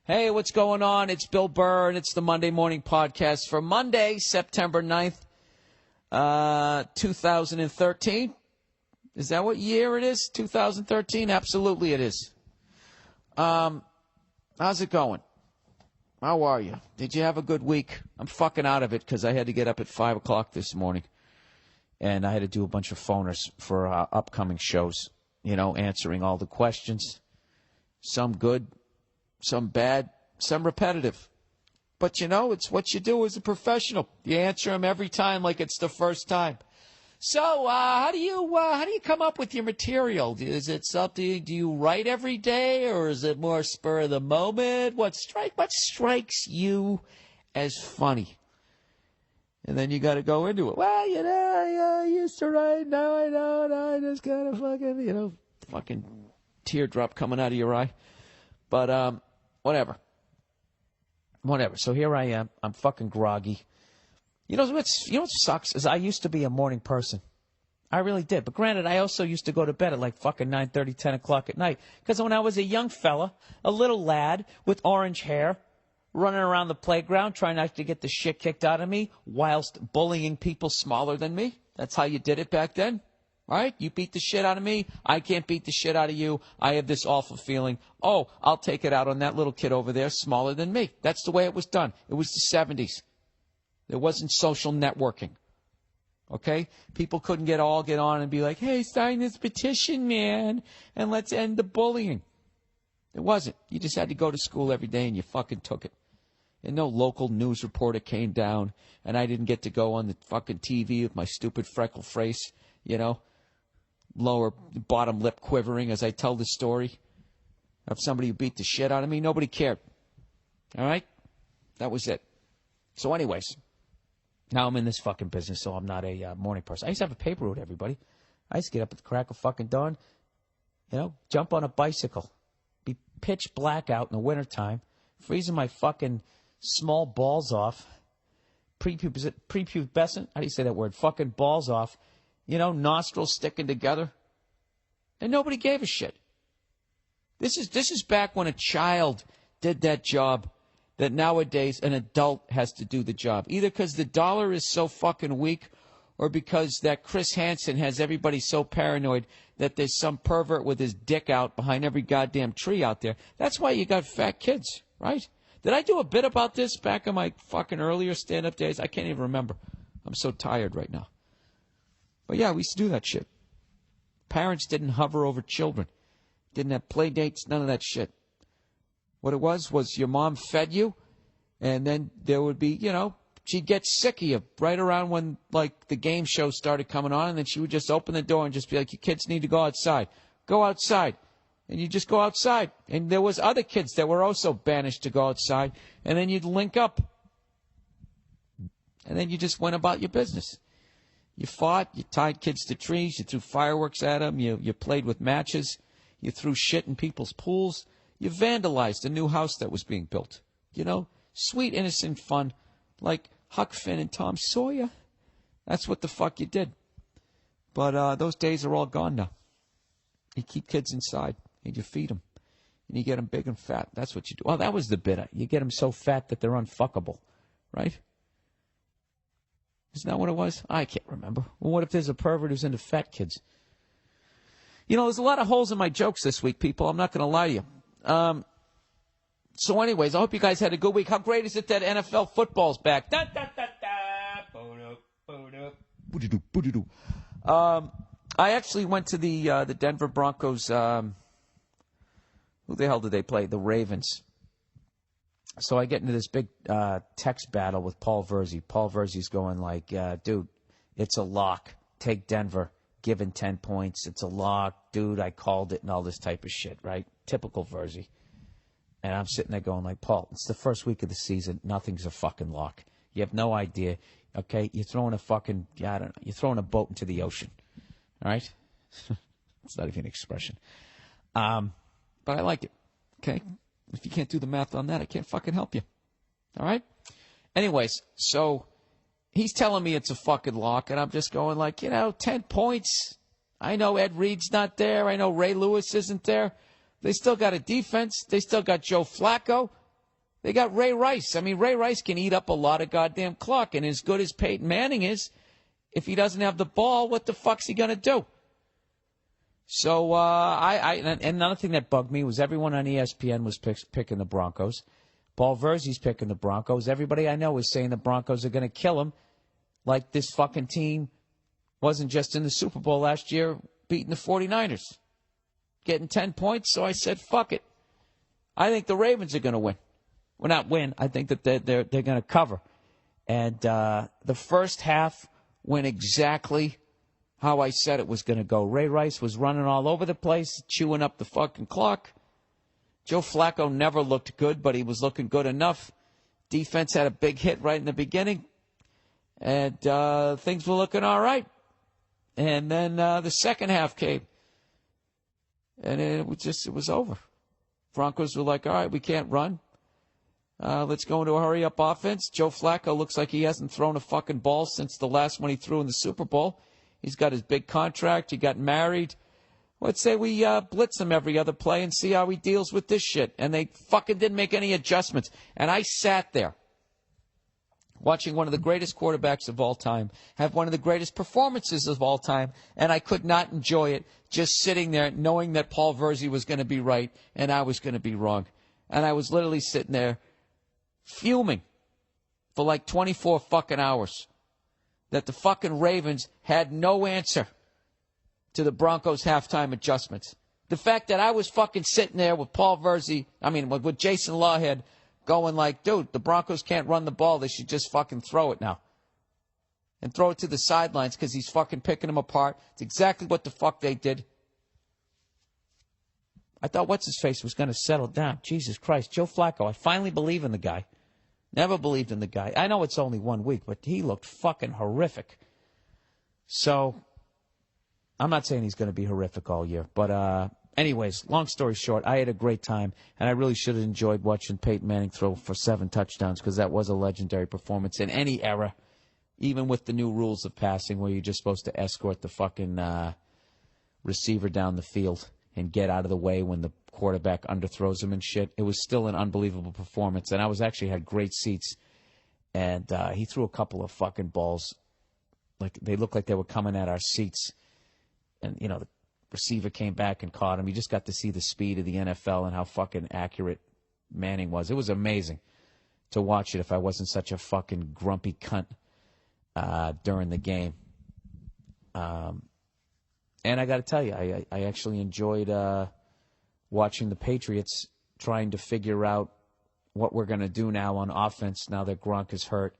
Hey, what's going on? It's Bill Burr, and it's the Monday Morning Podcast for Monday, September 9th, 2013. Is that what year it is? 2013? Absolutely it is. How's it going? How are you? Did you have a good week? I'm fucking out of it because I had to get up at 5 o'clock this morning, and I had to do a bunch of phoners for upcoming shows, answering all the questions. Some good, some bad, some repetitive. But, it's what you do as a professional. You answer them every time like it's the first time. So, how do you come up with your material? Is it something, do you write every day, or is it more spur of the moment? What strikes you as funny? And then you got to go into it. Well, I used to write, now I don't. I just kind of fucking teardrop coming out of your eye. But, whatever. So here I am. I'm fucking groggy. You know what sucks is I used to be a morning person. I really did. But granted, I also used to go to bed at like fucking 9:30, 10 o'clock at night. Because when I was a young fella, a little lad with orange hair, running around the playground trying not to get the shit kicked out of me whilst bullying people smaller than me. That's how you did it back then. Right? You beat the shit out of me. I can't beat the shit out of you. I have this awful feeling. Oh, I'll take it out on that little kid over there smaller than me. That's the way it was done. It was the 70s. There wasn't social networking. Okay? People couldn't get on and be like, hey, sign this petition, man, and let's end the bullying. It wasn't. You just had to go to school every day and you fucking took it. And no local news reporter came down, and I didn't get to go on the fucking TV with my stupid freckle face, lower bottom lip quivering as I tell the story of somebody who beat the shit out of me. Nobody cared. All right? That was it. So anyways, now I'm in this fucking business, so I'm not a morning person. I used to have a paper route, everybody. I used to get up at the crack of fucking dawn, jump on a bicycle, be pitch black out in the wintertime, freezing my fucking small balls off, prepubescent, how do you say that word? Fucking balls off, nostrils sticking together, and nobody gave a shit. This is back when a child did that job that nowadays an adult has to do the job, either because the dollar is so fucking weak or because that Chris Hansen has everybody so paranoid that there's some pervert with his dick out behind every goddamn tree out there. That's why you got fat kids, right? Did I do a bit about this back in my fucking earlier stand-up days? I can't even remember. I'm so tired right now. But yeah, we used to do that shit. Parents didn't hover over children. Didn't have play dates, none of that shit. What it was your mom fed you, and then there would be, she'd get sick of you right around when, like, the game show started coming on, and then she would just open the door and just be like, you kids need to go outside. Go outside. And you just go outside. And there was other kids that were also banished to go outside, and then you'd link up. And then you just went about your business. You fought, you tied kids to trees, you threw fireworks at them, you played with matches, you threw shit in people's pools. You vandalized a new house that was being built. Sweet, innocent fun, like Huck Finn and Tom Sawyer. That's what the fuck you did. But those days are all gone now. You keep kids inside, and you feed them, and you get them big and fat. That's what you do. Oh, that was the bit. You get them so fat that they're unfuckable, right? Isn't that what it was? I can't remember. Well, what if there's a pervert who's into fat kids? There's a lot of holes in my jokes this week, people. I'm not going to lie to you. So anyways, I hope you guys had a good week. How great is it that NFL football's back? Da, da, da, da. I actually went to the Denver Broncos. Who the hell did they play? The Ravens. So I get into this big text battle with Paul Verzi. Paul Verzi's going like, dude, it's a lock. Take Denver. Given 10 points. It's a lock. Dude, I called it and all this type of shit, right? Typical Verzi. And I'm sitting there going like, Paul, it's the first week of the season. Nothing's a fucking lock. You have no idea. Okay? You're throwing you're throwing a boat into the ocean. All right? It's not even an expression. But I like it. Okay? If you can't do the math on that, I can't fucking help you. All right? Anyways, so he's telling me it's a fucking lock, and I'm just going like, 10 points. I know Ed Reed's not there. I know Ray Lewis isn't there. They still got a defense. They still got Joe Flacco. They got Ray Rice. I mean, Ray Rice can eat up a lot of goddamn clock. And as good as Peyton Manning is, if he doesn't have the ball, what the fuck's he going to do? So, and another thing that bugged me was everyone on ESPN was picking the Broncos. Paul Verzi's picking the Broncos. Everybody I know is saying the Broncos are going to kill him. Like this fucking team wasn't just in the Super Bowl last year beating the 49ers. Getting 10 points, so I said, fuck it. I think the Ravens are going to win. Well, not win. I think that they're going to cover. And the first half went exactly how I said it was going to go. Ray Rice was running all over the place, chewing up the fucking clock. Joe Flacco never looked good, but he was looking good enough. Defense had a big hit right in the beginning, and things were looking all right. And then the second half came, and it was over. Broncos were like, all right, we can't run. Let's go into a hurry-up offense. Joe Flacco looks like he hasn't thrown a fucking ball since the last one he threw in the Super Bowl. He's got his big contract. He got married. Let's say we blitz him every other play and see how he deals with this shit. And they fucking didn't make any adjustments. And I sat there watching one of the greatest quarterbacks of all time have one of the greatest performances of all time, and I could not enjoy it just sitting there knowing that Paul Verzi was going to be right and I was going to be wrong. And I was literally sitting there fuming for like 24 fucking hours that the fucking Ravens had no answer to the Broncos' halftime adjustments. The fact that I was fucking sitting there with Paul Verzi, with Jason Lawhead, going like, dude, the Broncos can't run the ball. They should just fucking throw it now. And throw it to the sidelines because he's fucking picking them apart. It's exactly what the fuck they did. I thought what's-his-face was going to settle down. Jesus Christ, Joe Flacco, I finally believe in the guy. Never believed in the guy. I know it's only 1 week, but he looked fucking horrific. So, I'm not saying he's going to be horrific all year. But anyways, long story short, I had a great time, and I really should have enjoyed watching Peyton Manning throw for 7 touchdowns because that was a legendary performance in any era, even with the new rules of passing where you're just supposed to escort the fucking receiver down the field and get out of the way when the quarterback underthrows him and shit. It was still an unbelievable performance, and I was actually had great seats. And he threw a couple of fucking balls, like they looked like they were coming at our seats. And, the receiver came back and caught him. You just got to see the speed of the NFL and how fucking accurate Manning was. It was amazing to watch it if I wasn't such a fucking grumpy cunt during the game. And I got to tell you, I actually enjoyed watching the Patriots trying to figure out what we're going to do now on offense now that Gronk is hurt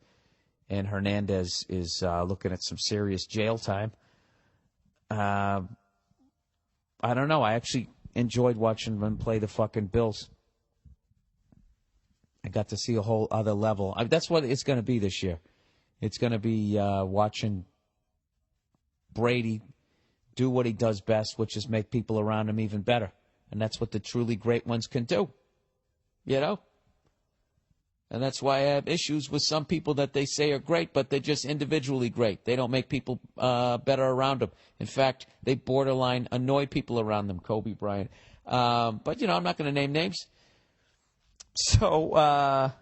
and Hernandez is looking at some serious jail time. I don't know. I actually enjoyed watching them play the fucking Bills. I got to see a whole other level. That's what it's going to be this year. It's going to be watching Brady do what he does best, which is make people around him even better. And that's what the truly great ones can do. And that's why I have issues with some people that they say are great, but they're just individually great. They don't make people better around them. In fact, they borderline annoy people around them, Kobe Bryant. But, I'm not going to name names. So, I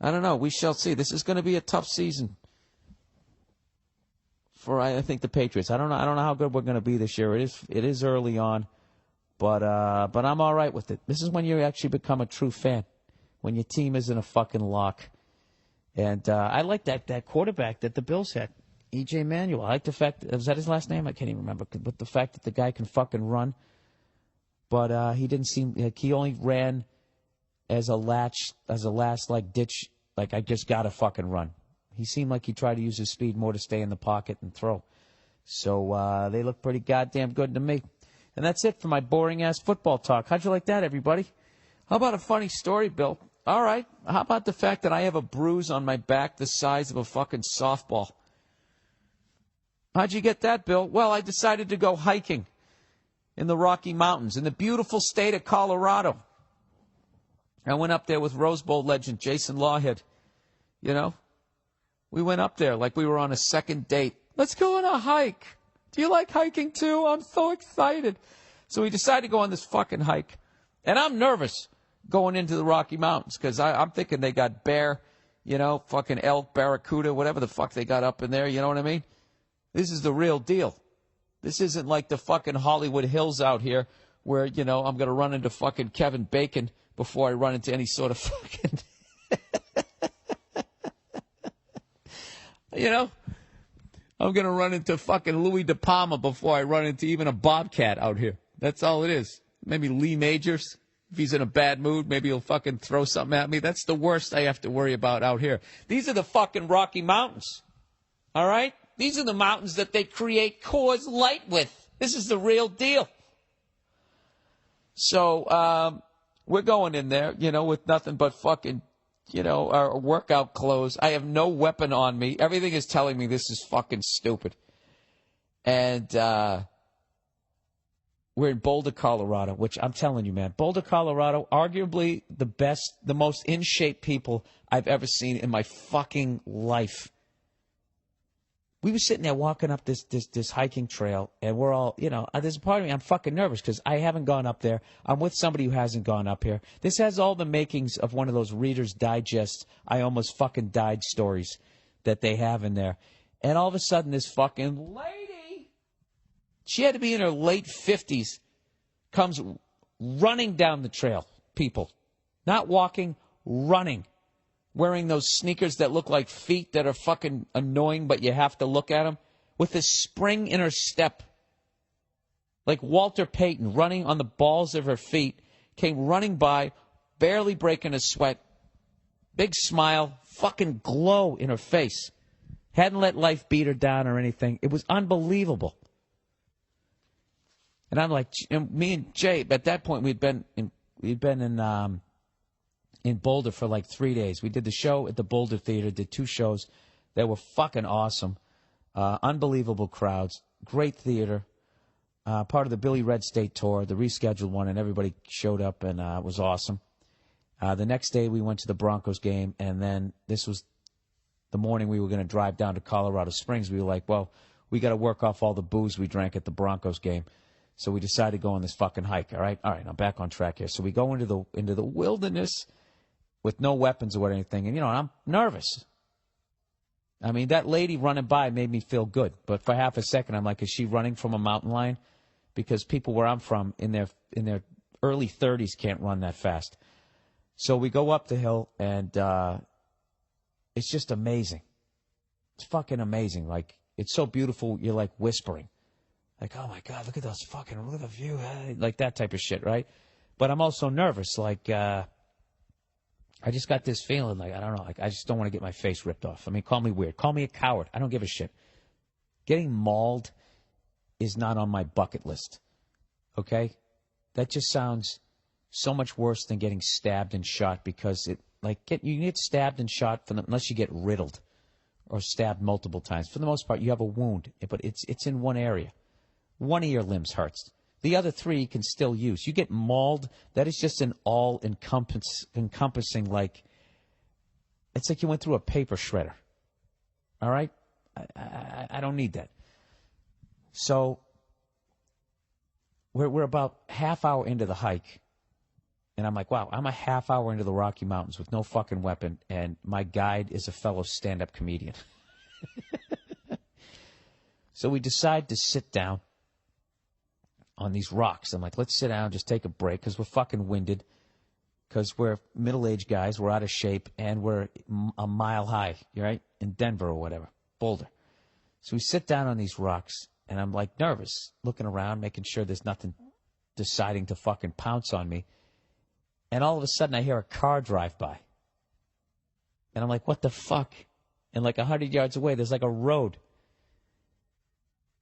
don't know. We shall see. This is going to be a tough season for, I think, the Patriots. I don't know how good we're going to be this year. It is early on, but I'm all right with it. This is when you actually become a true fan, when your team isn't a fucking lock. And I like that quarterback that the Bills had, E.J. Manuel. I like the fact, was that his last name? I can't even remember. But the fact that the guy can fucking run. But he didn't seem like he only ran as a last like ditch, like I just got to fucking run. He seemed like he tried to use his speed more to stay in the pocket and throw. So they look pretty goddamn good to me. And that's it for my boring-ass football talk. How'd you like that, everybody? How about a funny story, Bill? All right. How about the fact that I have a bruise on my back the size of a fucking softball? How'd you get that, Bill? Well, I decided to go hiking in the Rocky Mountains in the beautiful state of Colorado. I went up there with Rose Bowl legend Jason Lawhead. We went up there like we were on a second date. Let's go on a hike. Do you like hiking too? I'm so excited. So we decided to go on this fucking hike. And I'm nervous going into the Rocky Mountains, because I'm thinking they got bear, fucking elk, barracuda, whatever the fuck they got up in there, you know what I mean? This is the real deal. This isn't like the fucking Hollywood Hills out here where, I'm going to run into fucking Kevin Bacon before I run into any sort of fucking... I'm going to run into fucking Louis De Palma before I run into even a bobcat out here. That's all it is. Maybe Lee Majors. If he's in a bad mood, maybe he'll fucking throw something at me. That's the worst I have to worry about out here. These are the fucking Rocky Mountains. All right? These are the mountains that they create Coors Light with. This is the real deal. So we're going in there, with nothing but fucking, our workout clothes. I have no weapon on me. Everything is telling me this is fucking stupid. And we're in Boulder, Colorado, which I'm telling you, man, Boulder, Colorado, arguably the best, the most in shape people I've ever seen in my fucking life. We were sitting there walking up this hiking trail, and we're all, there's a part of me, I'm fucking nervous because I haven't gone up there. I'm with somebody who hasn't gone up here. This has all the makings of one of those Reader's Digest, I almost fucking died stories that they have in there. And all of a sudden, this fucking lady, she had to be in her late 50s, comes running down the trail, people. Not walking, running. Wearing those sneakers that look like feet that are fucking annoying, but you have to look at them, with a spring in her step. Like Walter Payton, running on the balls of her feet, came running by, barely breaking a sweat, big smile, fucking glow in her face. Hadn't let life beat her down or anything. It was unbelievable. And I'm like, me and Jay, at that point, we'd been in Boulder for like 3 days. We did the show at the Boulder Theater, did 2 shows that were fucking awesome. Unbelievable crowds, great theater, part of the Billy Red State Tour, the rescheduled one, and everybody showed up, and it was awesome. The next day we went to the Broncos game, and then this was the morning we were going to drive down to Colorado Springs. We were like, well, we got to work off all the booze we drank at the Broncos game. So we decided to go on this fucking hike, all right? All right, I'm back on track here. So we go into the wilderness with no weapons or anything, and, I'm nervous. I mean, that lady running by made me feel good, but for half a second, I'm like, is she running from a mountain lion? Because people where I'm from, in their early 30s, can't run that fast. So we go up the hill, and it's just amazing. It's fucking amazing. Like, it's so beautiful, you're like whispering. Like, oh my God, look at the view, like that type of shit, right? But I'm also nervous, like, I just got this feeling, like, I don't know, like, I just don't want to get my face ripped off. I mean, call me weird. Call me a coward. I don't give a shit. Getting mauled is not on my bucket list, okay? That just sounds so much worse than getting stabbed and shot, because you get stabbed and shot unless you get riddled or stabbed multiple times. For the most part, you have a wound, but it's in one area. One of your limbs hurts. The other 3 you can still use. You get mauled, that is just an all-encompassing, like, it's like you went through a paper shredder. All right? I don't need that. So we're about half hour into the hike, and I'm like, wow, I'm a half hour into the Rocky Mountains with no fucking weapon, and my guide is a fellow stand-up comedian. So we decide to sit down on these rocks. I'm like, let's sit down, just take a break, because we're fucking winded, because we're middle-aged guys, we're out of shape, and we're a mile high, right, in Denver or whatever, Boulder. So we sit down on these rocks, and I'm like nervous, looking around, making sure there's nothing deciding to fucking pounce on me. And all of a sudden I hear a car drive by. And I'm like, what the fuck? And like 100 yards away, there's like a road.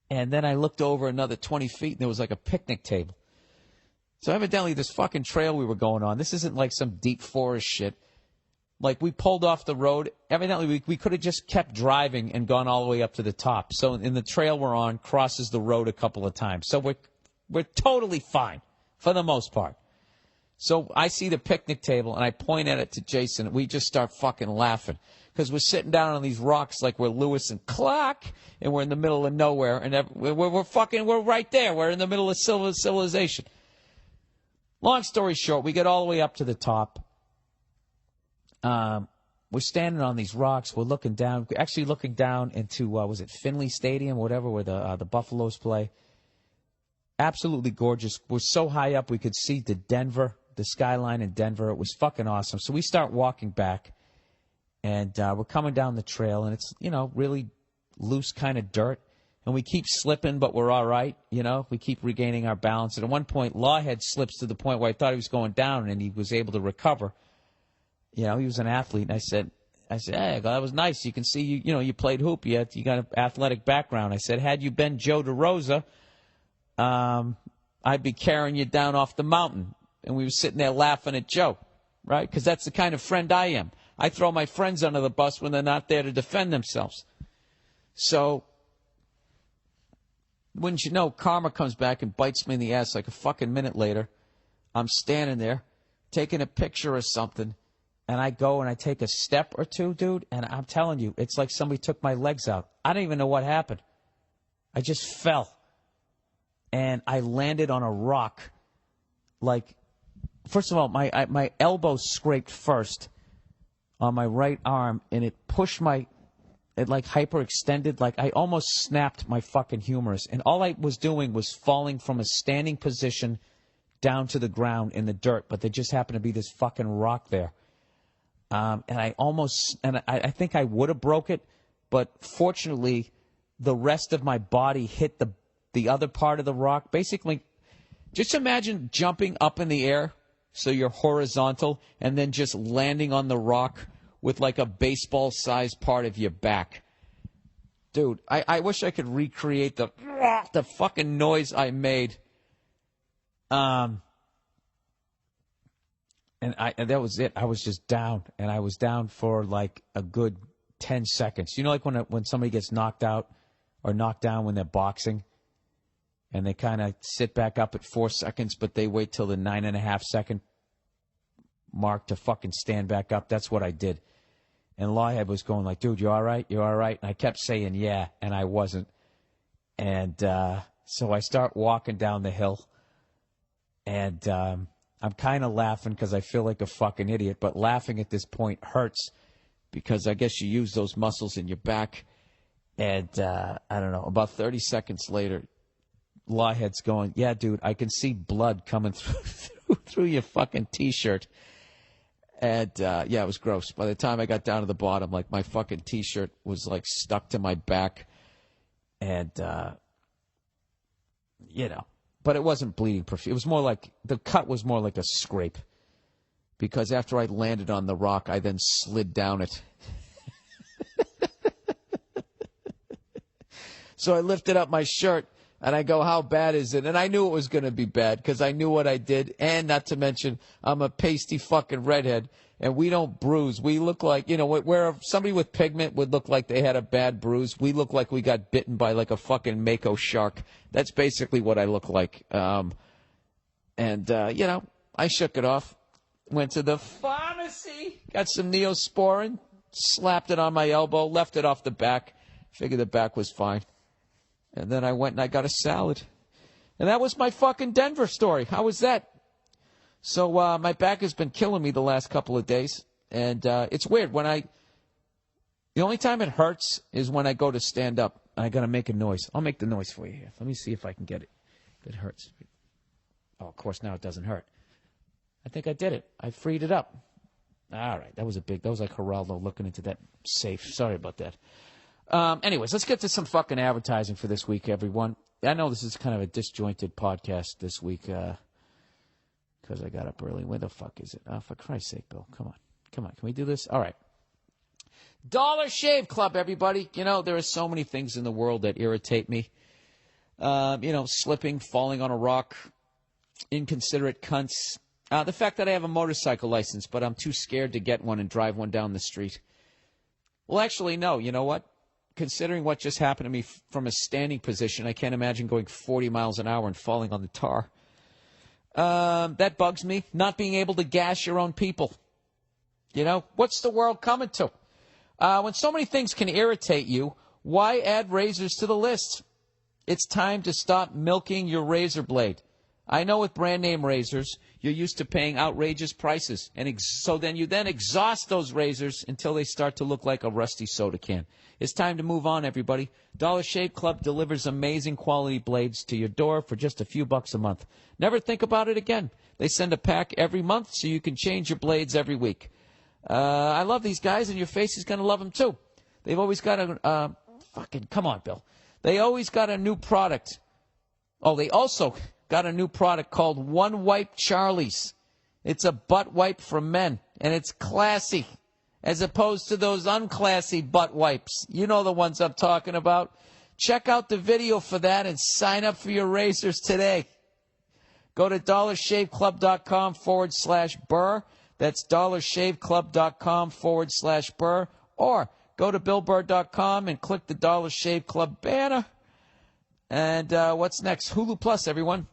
And then I looked over another 20 feet, and there was like a picnic table. So evidently this fucking trail we were going on, this isn't like some deep forest shit. Like, we pulled off the road. Evidently, we could have just kept driving and gone all the way up to the top. So in the trail we're on, crosses the road a couple of times. So we're totally fine for the most part. So I see the picnic table, and I point at it to Jason, and we just start fucking laughing. Because we're sitting down on these rocks like we're Lewis and Clark, and we're in the middle of nowhere, and we're right there. We're in the middle of civilization. Long story short, we get all the way up to the top. We're standing on these rocks. We're looking down. We're actually looking down into, was it Finley Stadium or whatever, where the Buffaloes play. Absolutely gorgeous. We're so high up we could see the skyline in Denver. It was fucking awesome. So we start walking back, and we're coming down the trail, and it's, really loose kind of dirt. And we keep slipping, but we're all right, We keep regaining our balance. And at one point, Lawhead slips to the point where I thought he was going down, and he was able to recover. He was an athlete. And I said, hey, that was nice. You can see, you played hoop. You got an athletic background. I said, had you been Joe DeRosa, I'd be carrying you down off the mountain. And we were sitting there laughing at Joe, right? Because that's the kind of friend I am. I throw my friends under the bus when they're not there to defend themselves. So, wouldn't you know, karma comes back and bites me in the ass like a fucking minute later. I'm standing there taking a picture or something, and I go and I take a step or two, dude, and I'm telling you, it's like somebody took my legs out. I don't even know what happened. I just fell. And I landed on a rock. Like, first of all, my elbow scraped first on my right arm, and it pushed it like hyperextended. Like, I almost snapped my fucking humerus. And all I was doing was falling from a standing position down to the ground in the dirt. But there just happened to be this fucking rock there. And I think I would have broke it. But fortunately, the rest of my body hit the other part of the rock. Basically, just imagine jumping up in the air so you're horizontal and then just landing on the rock with like a baseball-sized part of your back. Dude, I wish I could recreate the fucking noise I made. And that was it. I was just down, and I was down for like a good 10 seconds. Like when somebody gets knocked out or knocked down when they're boxing, and they kind of sit back up at 4 seconds, but they wait till the 9.5 second mark to fucking stand back up. That's what I did. And Lawhead was going like, dude, you all right? You all right? And I kept saying, yeah, and I wasn't. And so I start walking down the hill, and I'm kind of laughing because I feel like a fucking idiot, but laughing at this point hurts because I guess you use those muscles in your back. And I don't know, about 30 seconds later, Lawhead's going, yeah, dude, I can see blood coming through your fucking T-shirt. And, yeah, it was gross. By the time I got down to the bottom, like, my fucking T-shirt was, like, stuck to my back. And, but it wasn't bleeding profusely. It was more like, the cut was more like a scrape. Because after I landed on the rock, I then slid down it. So I lifted up my shirt, and I go, how bad is it? And I knew it was going to be bad because I knew what I did. And not to mention, I'm a pasty fucking redhead, and we don't bruise. We look like, where somebody with pigment would look like they had a bad bruise, we look like we got bitten by like a fucking mako shark. That's basically what I look like. I shook it off. Went to the pharmacy, got some Neosporin, slapped it on my elbow, left it off the back. Figured the back was fine. And then I went and I got a salad. And that was my fucking Denver story. How was that? So my back has been killing me the last couple of days. And it's weird. The only time it hurts is when I go to stand up. I got to make a noise. I'll make the noise for you here. Let me see if I can get it. If it hurts. Oh, of course, now it doesn't hurt. I think I did it. I freed it up. All right. That was like Geraldo looking into that safe. Sorry about that. Anyways, let's get to some fucking advertising for this week, everyone. I know this is kind of a disjointed podcast this week because I got up early. Where the fuck is it? Oh, for Christ's sake, Bill. Come on. Can we do this? All right. Dollar Shave Club, everybody. There are so many things in the world that irritate me. Slipping, falling on a rock, inconsiderate cunts. The fact that I have a motorcycle license, but I'm too scared to get one and drive one down the street. Well, actually, no. You know what? Considering what just happened to me from a standing position, I can't imagine going 40 miles an hour and falling on the tar. That bugs me. Not being able to gas your own people. What's the world coming to? When so many things can irritate you, why add razors to the list? It's time to stop milking your razor blade. I know with brand name razors, you're used to paying outrageous prices, and so then you exhaust those razors until they start to look like a rusty soda can. It's time to move on, everybody. Dollar Shave Club delivers amazing quality blades to your door for just a few bucks a month. Never think about it again. They send a pack every month so you can change your blades every week. I love these guys, and your face is going to love them too. They've always got a come on, Bill. They always got a new product. Oh, they also got a new product called One Wipe Charlie's. It's a butt wipe for men, and it's classy, as opposed to those unclassy butt wipes. You know the ones I'm talking about. Check out the video for that and sign up for your razors today. Go to dollarshaveclub.com/Burr. That's dollarshaveclub.com/Burr. Or go to BillBurr.com and click the Dollar Shave Club banner. And what's next? Hulu Plus, everyone.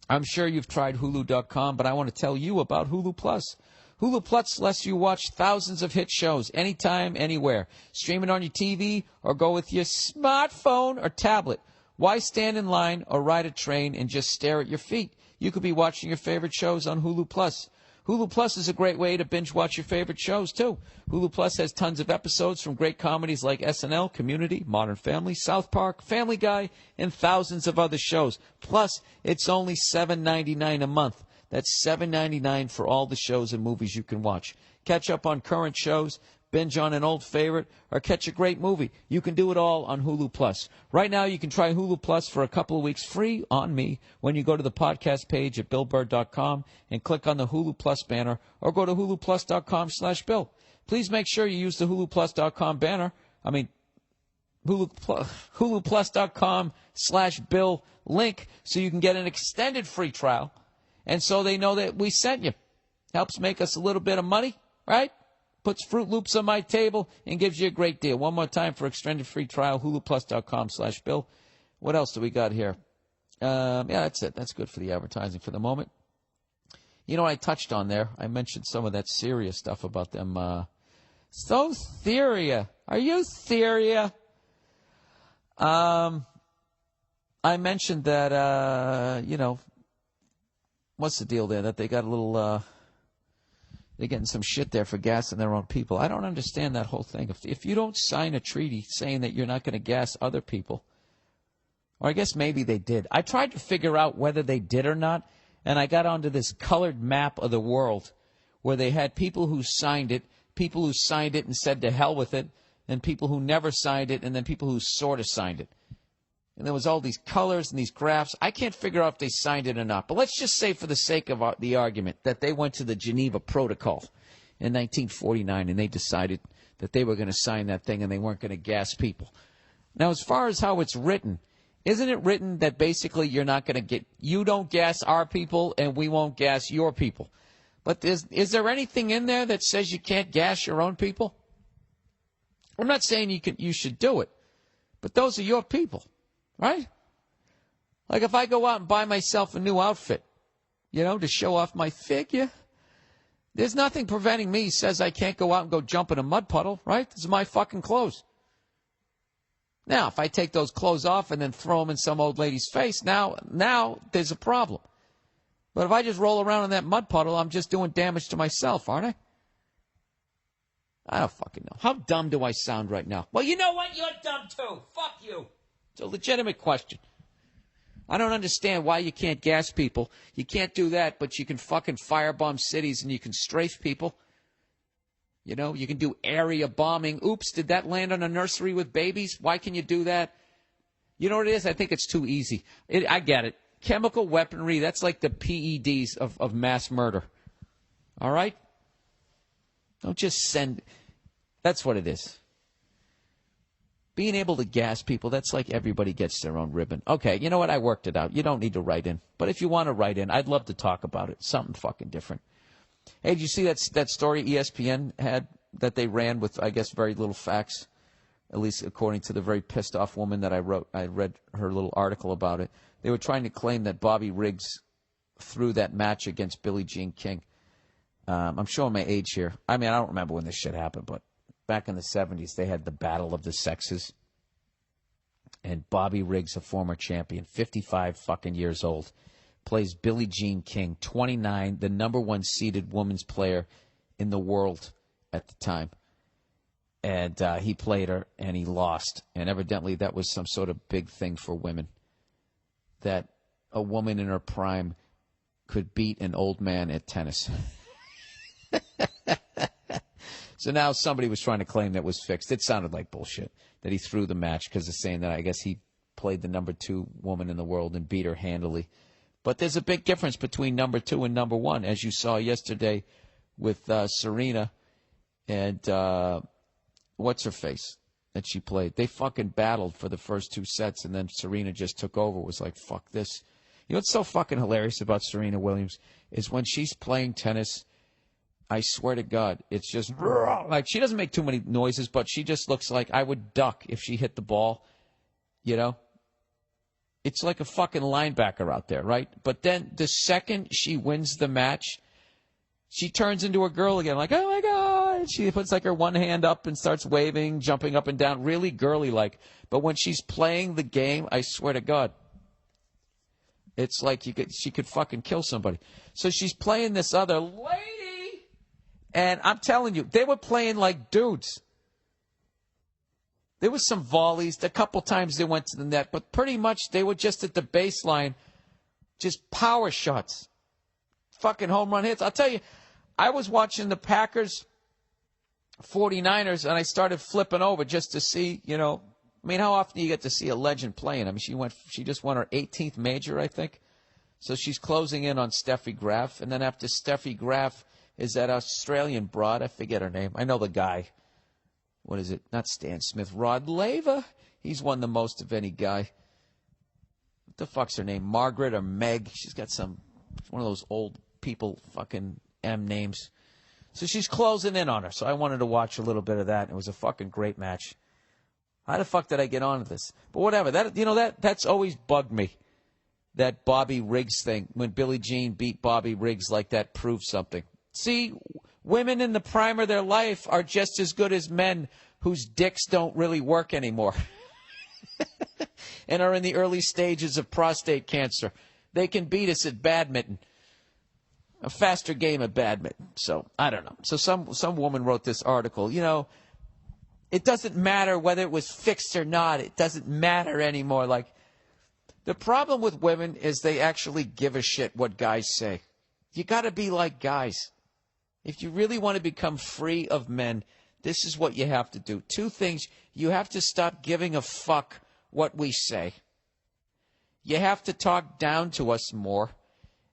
I'm sure you've tried Hulu.com, but I want to tell you about Hulu Plus. Hulu Plus lets you watch thousands of hit shows anytime, anywhere. Stream it on your TV or go with your smartphone or tablet. Why stand in line or ride a train and just stare at your feet? You could be watching your favorite shows on Hulu Plus. Hulu Plus is a great way to binge watch your favorite shows, too. Hulu Plus has tons of episodes from great comedies like SNL, Community, Modern Family, South Park, Family Guy, and thousands of other shows. Plus, it's only $7.99 a month. That's $7.99 for all the shows and movies you can watch. Catch up on current shows, binge on an old favorite, or catch a great movie. You can do it all on Hulu Plus. Right now, you can try Hulu Plus for a couple of weeks free on me when you go to the podcast page at BillBurr.com and click on the Hulu Plus banner, or go to HuluPlus.com/Bill. Please make sure you use the HuluPlus.com banner. HuluPlus.com/Bill link so you can get an extended free trial, and so they know that we sent you. Helps make us a little bit of money, right? Puts Fruit Loops on my table and gives you a great deal. One more time for extended free trial, HuluPlus.com/Bill. What else do we got here? That's it. That's good for the advertising for the moment. You know what I touched on there? I mentioned some of that Syria stuff about them. So Syria. Are you Syria? I mentioned that, what's the deal there? That they got a little... They're getting some shit there for gassing their own people. I don't understand that whole thing. If you don't sign a treaty saying that you're not going to gas other people, or I guess maybe they did. I tried to figure out whether they did or not, and I got onto this colored map of the world where they had people who signed it and said to hell with it, and people who never signed it, and then people who sort of signed it. And there was all these colors and these graphs. I can't figure out if they signed it or not. But let's just say for the sake of the argument that they went to the Geneva Protocol in 1949 and they decided that they were going to sign that thing and they weren't going to gas people. Now, as far as how it's written, isn't it written that basically you don't gas our people and we won't gas your people? But is there anything in there that says you can't gas your own people? I'm not saying you should do it, but those are your people. Right? Like if I go out and buy myself a new outfit, to show off my figure, there's nothing preventing me says I can't go out and go jump in a mud puddle, right? This is my fucking clothes. Now, if I take those clothes off and then throw them in some old lady's face, now there's a problem. But if I just roll around in that mud puddle, I'm just doing damage to myself, aren't I? I don't fucking know. How dumb do I sound right now? Well, you know what? You're dumb too. Fuck you. It's a legitimate question. I don't understand why you can't gas people. You can't do that, but you can fucking firebomb cities and you can strafe people. You can do area bombing. Oops, did that land on a nursery with babies? Why can you do that? You know what it is? I think it's too easy. I get it. Chemical weaponry, that's like the PEDs of mass murder. All right? Don't just send... That's what it is. Being able to gas people, that's like everybody gets their own ribbon. Okay, you know what? I worked it out. You don't need to write in. But if you want to write in, I'd love to talk about it. Something fucking different. Hey, did you see that story ESPN had that they ran with, I guess, very little facts? At least according to the very pissed off woman that I read her little article about it. They were trying to claim that Bobby Riggs threw that match against Billie Jean King. I'm showing my age here. I mean, I don't remember when this shit happened, but back in the 70s, they had the Battle of the Sexes. And Bobby Riggs, a former champion, 55 fucking years old, plays Billie Jean King, 29, the number one seeded women's player in the world at the time. And he played her, and he lost. And evidently that was some sort of big thing for women, that a woman in her prime could beat an old man at tennis. So now somebody was trying to claim that was fixed. It sounded like bullshit, that he threw the match because of saying that I guess he played the number 2 woman in the world and beat her handily. But there's a big difference between number 2 and number 1, as you saw yesterday with Serena and what's-her-face that she played. They fucking battled for the first 2 sets, and then Serena just took over, was like, fuck this. You know what's so fucking hilarious about Serena Williams is when she's playing tennis, I swear to God, it's just like she doesn't make too many noises, but she just looks like I would duck if she hit the ball, you know? It's like a fucking linebacker out there, right? But then the second she wins the match, she turns into a girl again, like, oh my God. She puts like her one hand up and starts waving, jumping up and down, really girly like. But when she's playing the game, I swear to God, it's like she could fucking kill somebody. So she's playing this other lady. And I'm telling you, they were playing like dudes. There was some volleys. A couple times they went to the net. But pretty much they were just at the baseline, just power shots. Fucking home run hits. I'll tell you, I was watching the Packers 49ers, and I started flipping over just to see, you know, I mean, how often do you get to see a legend playing? I mean, she just won her 18th major, I think. So she's closing in on Steffi Graf. And then after Steffi Graf is that Australian broad. I forget her name. I know the guy. What is it? Not Stan Smith. Rod Laver. He's won the most of any guy. What the fuck's her name? Margaret or Meg? She's got one of those old people fucking M names. So she's closing in on her. So I wanted to watch a little bit of that. It was a fucking great match. How the fuck did I get onto this? But whatever. That's always bugged me. That Bobby Riggs thing. When Billie Jean beat Bobby Riggs like that proved something. See, women in the prime of their life are just as good as men whose dicks don't really work anymore and are in the early stages of prostate cancer. They can beat us at badminton, a faster game of badminton. So, I don't know. So some woman wrote this article. You know, it doesn't matter whether it was fixed or not. It doesn't matter anymore. Like, the problem with women is they actually give a shit what guys say. You got to be like guys. If you really want to become free of men, this is what you have to do. 2 things. You have to stop giving a fuck what we say. You have to talk down to us more.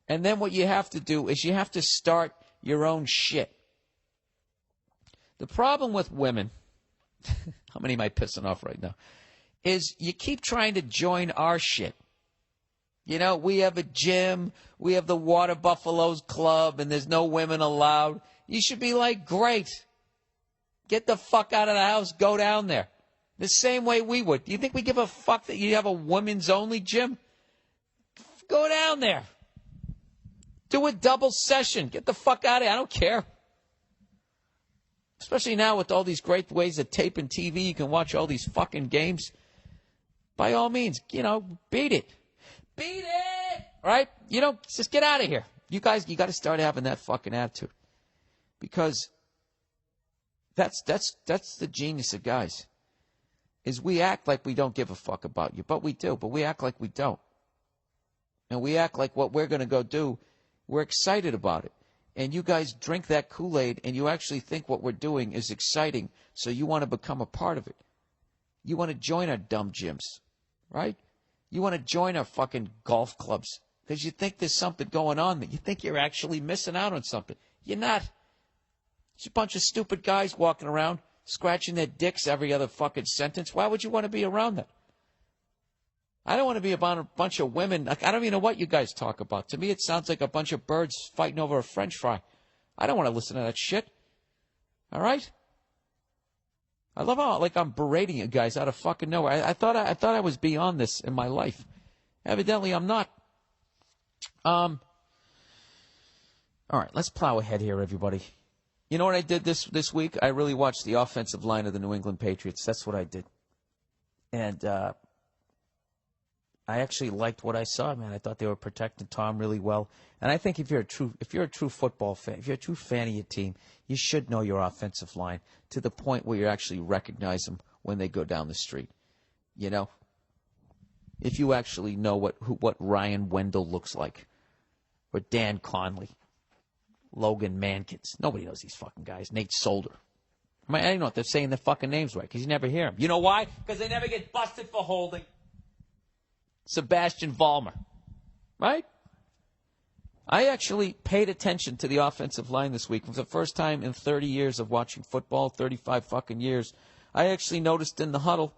And then what you have to do is you have to start your own shit. The problem with women, how many am I pissing off right now, is you keep trying to join our shit. You know, we have a gym, we have the Water Buffaloes Club, and there's no women allowed. You should be like, great. Get the fuck out of the house, go down there. The same way we would. Do you think we give a fuck that you have a women's only gym? Go down there. Do a double session. Get the fuck out of here. I don't care. Especially now with all these great ways of taping TV, you can watch all these fucking games. By all means, you know, beat it. Beat it! Right? You know, just get out of here. You guys, you got to start having that fucking attitude. Because that's the genius of guys. Is we act like we don't give a fuck about you. But we do. But we act like we don't. And we act like what we're going to go do, we're excited about it. And you guys drink that Kool-Aid and you actually think what we're doing is exciting. So you want to become a part of it. You want to join our dumb gyms. Right? You want to join our fucking golf clubs because you think there's something going on that you think you're actually missing out on something. You're not. It's a bunch of stupid guys walking around scratching their dicks every other fucking sentence. Why would you want to be around that? I don't want to be about a bunch of women. Like, I don't even know what you guys talk about. To me, it sounds like a bunch of birds fighting over a French fry. I don't want to listen to that shit. All right? I love how like I'm berating you guys out of fucking nowhere. I thought I was beyond this in my life. Evidently, I'm not. All right, let's plow ahead here, everybody. You know what I did this week? I really watched the offensive line of the New England Patriots. That's what I did. And I actually liked what I saw, man. I thought they were protecting Tom really well. And I think if you're a true football fan, if you're a true fan of your team, you should know your offensive line to the point where you actually recognize them when they go down the street. You know, if you actually know what Ryan Wendell looks like, or Dan Conley, Logan Mankins. Nobody knows these fucking guys. Nate Solder. I don't know if they're saying their fucking names right because you never hear them. You know why? Because they never get busted for holding. Sebastian Vollmer. Right? I actually paid attention to the offensive line this week. For the first time in 30 years of watching football, 35 fucking years, I actually noticed in the huddle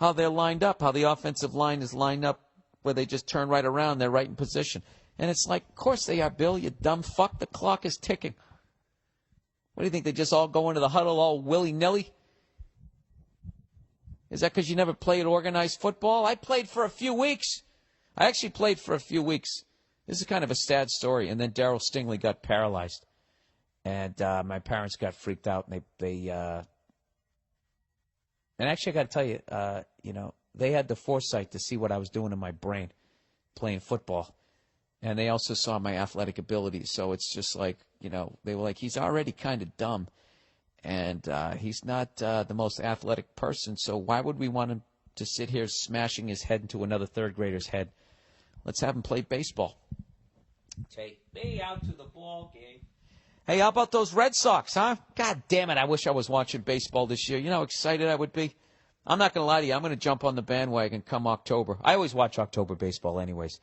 how they're lined up, how the offensive line is lined up where they just turn right around, they're right in position. And it's like, of course they are, Bill, you dumb fuck. The clock is ticking. What do you think, they just all go into the huddle all willy-nilly? Is that because you never played organized football? I played for a few weeks. I actually played for a few weeks. This is kind of a sad story. And then Darryl Stingley got paralyzed. And my parents got freaked out. And and actually, I got to tell you, they had the foresight to see what I was doing in my brain playing football. And they also saw my athletic ability. So it's just like, they were like, he's already kind of dumb. And he's not the most athletic person. So why would we want him to sit here smashing his head into another third grader's head? Let's have him play baseball. Take me out to the ball game. Hey, how about those Red Sox, huh? God damn it, I wish I was watching baseball this year. You know how excited I would be? I'm not going to lie to you. I'm going to jump on the bandwagon come October. I always watch October baseball anyways.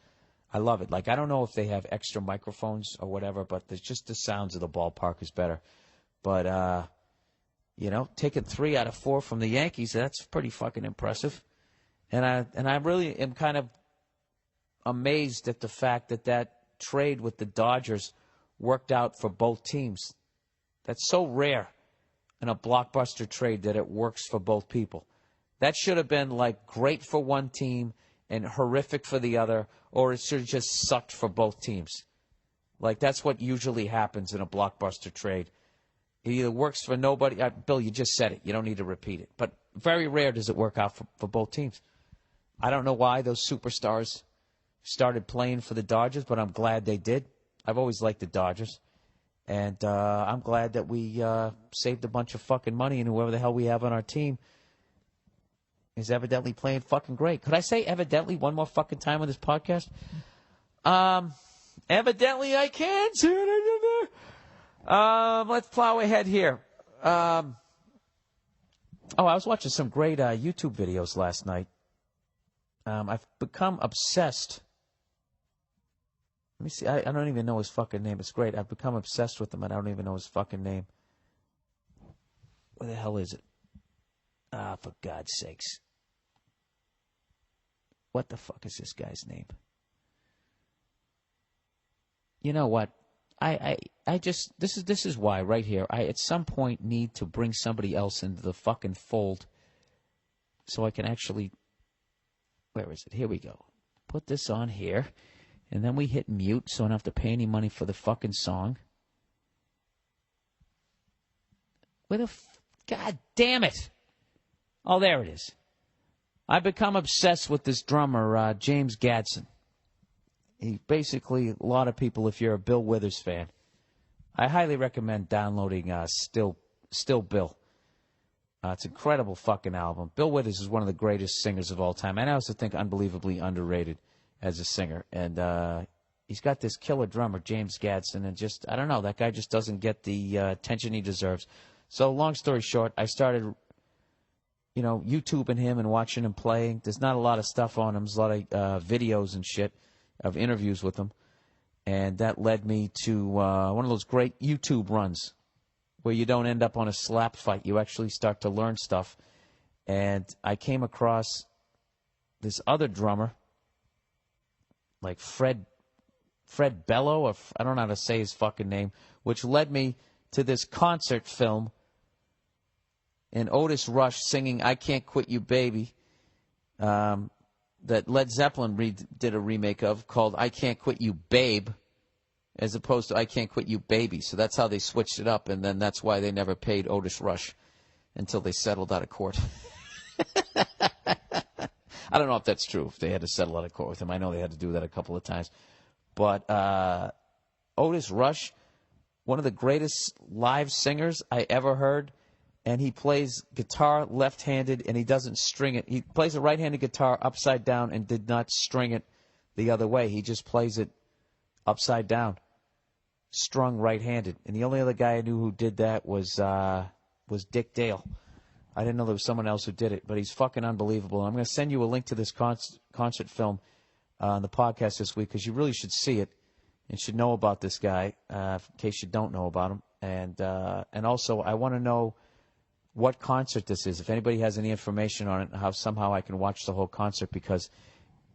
I love it. Like, I don't know if they have extra microphones or whatever, but there's just the sounds of the ballpark is better. But, taking 3 out of 4 from the Yankees, that's pretty fucking impressive. And I really am kind of amazed at the fact that trade with the Dodgers worked out for both teams. That's so rare in a blockbuster trade that it works for both people. That should have been like great for one team and horrific for the other, or it should have just sucked for both teams. Like, that's what usually happens in a blockbuster trade. It either works for nobody. Bill, you just said it. You don't need to repeat it. But very rare does it work out for both teams. I don't know why those superstars started playing for the Dodgers, but I'm glad they did. I've always liked the Dodgers. And I'm glad that we saved a bunch of fucking money, and whoever the hell we have on our team is evidently playing fucking great. Could I say evidently one more fucking time on this podcast? Evidently I can. Let's plow ahead here. I was watching some great YouTube videos last night. I've become obsessed. Let me see. I don't even know his fucking name. It's great. I've become obsessed with him, and I don't even know his fucking name. Where the hell is it? For God's sakes. What the fuck is this guy's name? You know what? I just, this is why right here, I at some point need to bring somebody else into the fucking fold so I can actually, where is it? Here we go. Put this on here, and then we hit mute so I don't have to pay any money for the fucking song. God damn it. Oh, there it is. I've become obsessed with this drummer, James Gadson. He basically, a lot of people, if you're a Bill Withers fan, I highly recommend downloading Still Bill. It's an incredible fucking album. Bill Withers is one of the greatest singers of all time. And I also think unbelievably underrated as a singer. And he's got this killer drummer, James Gadson, and just, I don't know, that guy just doesn't get the attention he deserves. So long story short, I started YouTubing him and watching him play. There's not a lot of stuff on him. There's a lot of videos and shit of interviews with him. And that led me to one of those great YouTube runs where you don't end up on a slap fight. You actually start to learn stuff. And I came across this other drummer, like Fred Bello, or I don't know how to say his fucking name, which led me to this concert film and Otis Rush singing I Can't Quit You Baby that Led Zeppelin did a remake of called I Can't Quit You Babe as opposed to I Can't Quit You Baby. So that's how they switched it up, and then that's why they never paid Otis Rush until they settled out of court. I don't know if that's true, if they had to settle out of court with him. I know they had to do that a couple of times. But Otis Rush, one of the greatest live singers I ever heard, and he plays guitar left-handed, and he doesn't string it. He plays a right-handed guitar upside down and did not string it the other way. He just plays it upside down, strung right-handed. And the only other guy I knew who did that was Dick Dale. I didn't know there was someone else who did it, but he's fucking unbelievable. I'm going to send you a link to this concert film on the podcast this week because you really should see it and should know about this guy in case you don't know about him. And also, I want to know what concert this is. If anybody has any information on it, how somehow I can watch the whole concert because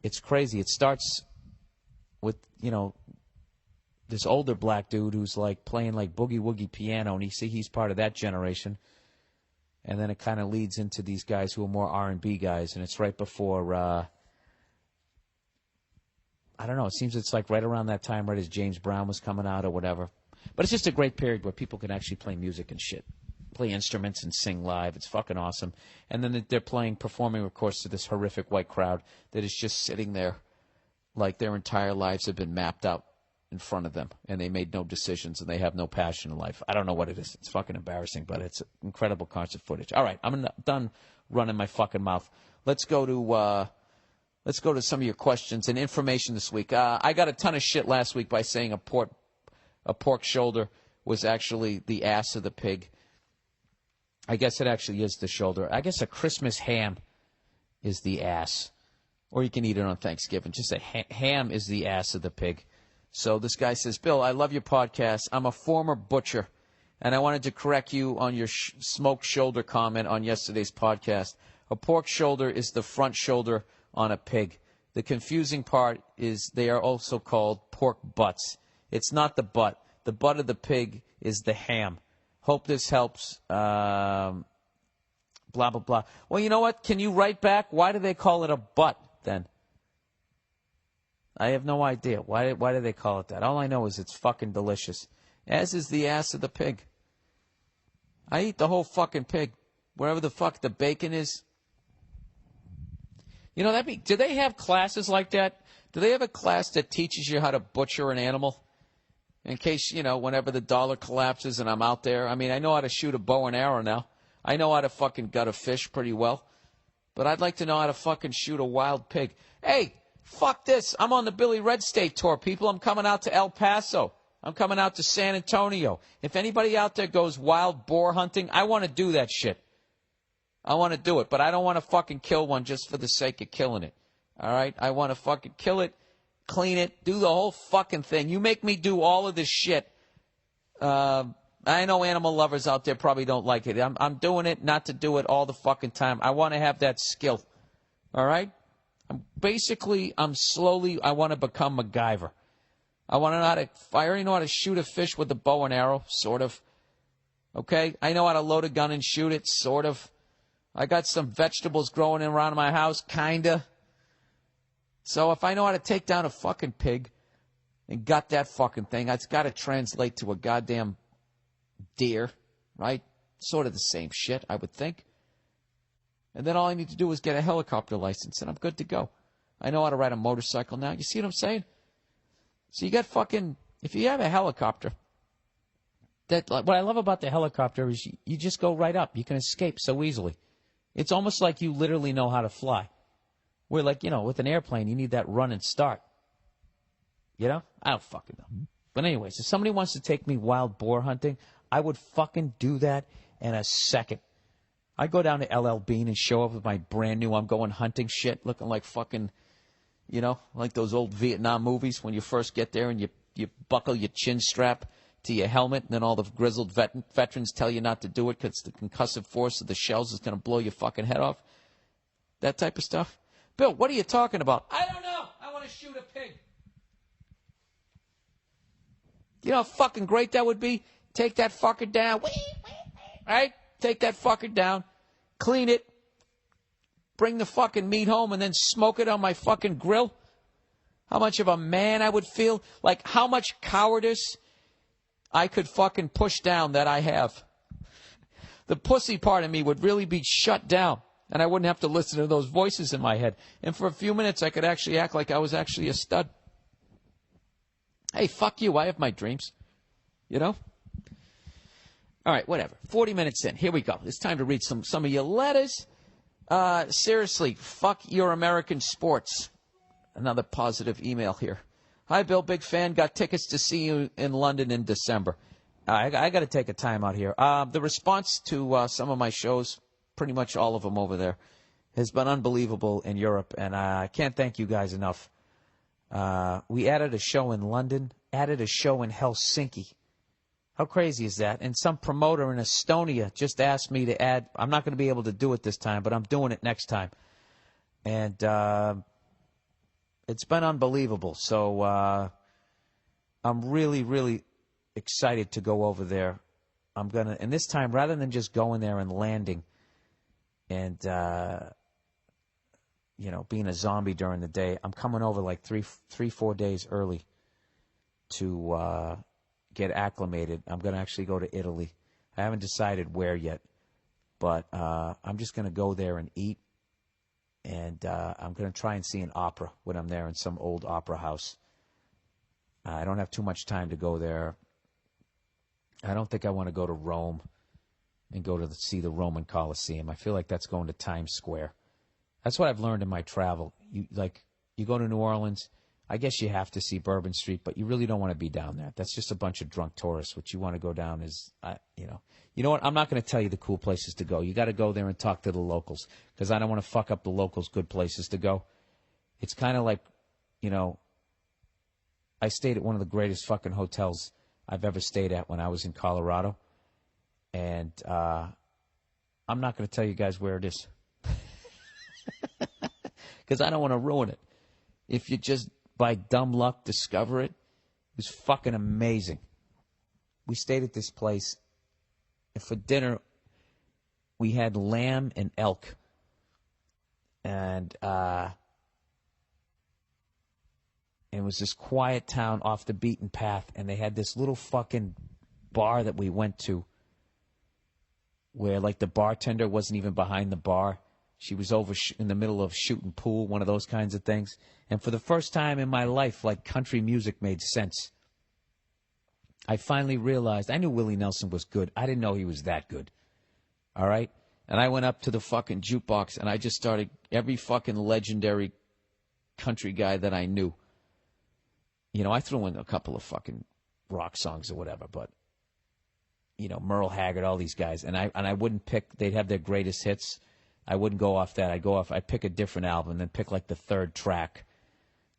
it's crazy. It starts with, this older black dude who's like playing like boogie-woogie piano, and he's part of that generation. And then it kind of leads into these guys who are more R&B guys, and it's right before, I don't know, it seems it's like right around that time, right as James Brown was coming out or whatever. But it's just a great period where people can actually play music and shit, play instruments and sing live. It's fucking awesome. And then they're performing, of course, to this horrific white crowd that is just sitting there like their entire lives have been mapped out in front of them, and they made no decisions, and they have no passion in life. I don't know what it is. It's fucking embarrassing, but it's incredible concert footage. All right, I'm done running my fucking mouth. Let's go to some of your questions and information this week. I got a ton of shit last week by saying a pork shoulder was actually the ass of the pig. I guess it actually is the shoulder. I guess a Christmas ham is the ass, or you can eat it on Thanksgiving. Just a ham is the ass of the pig. So this guy says, Bill, I love your podcast. I'm a former butcher, and I wanted to correct you on your smoked shoulder comment on yesterday's podcast. A pork shoulder is the front shoulder on a pig. The confusing part is they are also called pork butts. It's not the butt. The butt of the pig is the ham. Hope this helps. Blah, blah, blah. Well, you know what? Can you write back? Why do they call it a butt then? I have no idea. Why do they call it that? All I know is it's fucking delicious. As is the ass of the pig. I eat the whole fucking pig. Wherever the fuck the bacon is. Do they have classes like that? Do they have a class that teaches you how to butcher an animal? In case, whenever the dollar collapses and I'm out there. I mean, I know how to shoot a bow and arrow now. I know how to fucking gut a fish pretty well. But I'd like to know how to fucking shoot a wild pig. Hey! Fuck this. I'm on the Billy Red State tour, people. I'm coming out to El Paso. I'm coming out to San Antonio. If anybody out there goes wild boar hunting, I want to do that shit. I want to do it, but I don't want to fucking kill one just for the sake of killing it. All right? I want to fucking kill it, clean it, do the whole fucking thing. You make me do all of this shit. I know animal lovers out there probably don't like it. I'm doing it not to do it all the fucking time. I want to have that skill. All right? I want to become MacGyver. I already know how to shoot a fish with a bow and arrow, sort of. Okay? I know how to load a gun and shoot it, sort of. I got some vegetables growing around my house, kinda. So if I know how to take down a fucking pig and gut that fucking thing, it's got to translate to a goddamn deer, right? Sort of the same shit, I would think. And then all I need to do is get a helicopter license, and I'm good to go. I know how to ride a motorcycle now. You see what I'm saying? So you got if you have a helicopter, what I love about the helicopter is you just go right up. You can escape so easily. It's almost like you literally know how to fly. Where with an airplane, you need that run and start. I don't fucking know. But anyways, if somebody wants to take me wild boar hunting, I would fucking do that in a second. I go down to LL Bean and show up with my brand new I'm going hunting shit, looking like fucking, like those old Vietnam movies when you first get there and you buckle your chin strap to your helmet, and then all the grizzled veterans tell you not to do it because the concussive force of the shells is going to blow your fucking head off. That type of stuff. Bill, what are you talking about? I don't know. I want to shoot a pig. You know how fucking great that would be? Take that fucker down. Right? Take that fucker down, clean it, bring the fucking meat home, and then smoke it on my fucking grill. How much of a man I would feel. Like how much cowardice I could fucking push down that I have. The pussy part of me would really be shut down And I wouldn't have to listen to those voices in my head. And for a few minutes, I could actually act like I was actually a stud. Hey, fuck you. I have my dreams. You know? All right, whatever. 40 minutes in. Here we go. It's time to read some of your letters. Seriously, fuck your American sports. Another positive email here. Hi, Bill. Big fan. Got tickets to see you in London in December. I got to take a time out here. The response to some of my shows, pretty much all of them over there, has been unbelievable in Europe, and I can't thank you guys enough. We added a show in London, added a show in Helsinki. How crazy is that? And some promoter in Estonia just asked me to add. I'm not going to be able to do it this time, but I'm doing it next time. And it's been unbelievable. So I'm really, really excited to go over there. And this time, rather than just going there and landing and, being a zombie during the day, I'm coming over like 4 days early to get acclimated. I'm going to actually go to Italy. I haven't decided where yet, but I'm just going to go there and eat, and I'm going to try and see an opera when I'm there in some old opera house. I don't have too much time to go there. I don't think I want to go to Rome and go to see the Roman Colosseum. I feel like that's going to Times Square. That's what I've learned in my travel. You go to New Orleans, I guess you have to see Bourbon Street, but you really don't want to be down there. That's just a bunch of drunk tourists. What you want to go down is, you know what? I'm not going to tell you the cool places to go. You got to go there and talk to the locals, because I don't want to fuck up the locals' good places to go. It's kind of like, I stayed at one of the greatest fucking hotels I've ever stayed at when I was in Colorado, and I'm not going to tell you guys where it is, because I don't want to ruin it. If you just by dumb luck discover it, it was fucking amazing. We stayed at this place, and for dinner we had lamb and elk, and it was this quiet town off the beaten path, and they had this little fucking bar that we went to where, like, the bartender wasn't even behind the bar. She was over in the middle of shooting pool, one of those kinds of things. And for the first time in my life, like, country music made sense. I finally realized, I knew Willie Nelson was good. I didn't know he was that good. All right? And I went up to the fucking jukebox, and I just started every fucking legendary country guy that I knew. I threw in a couple of fucking rock songs or whatever, but, Merle Haggard, all these guys. And I wouldn't pick, they'd have their greatest hits. I wouldn't go off that. I'd pick a different album, then pick like the third track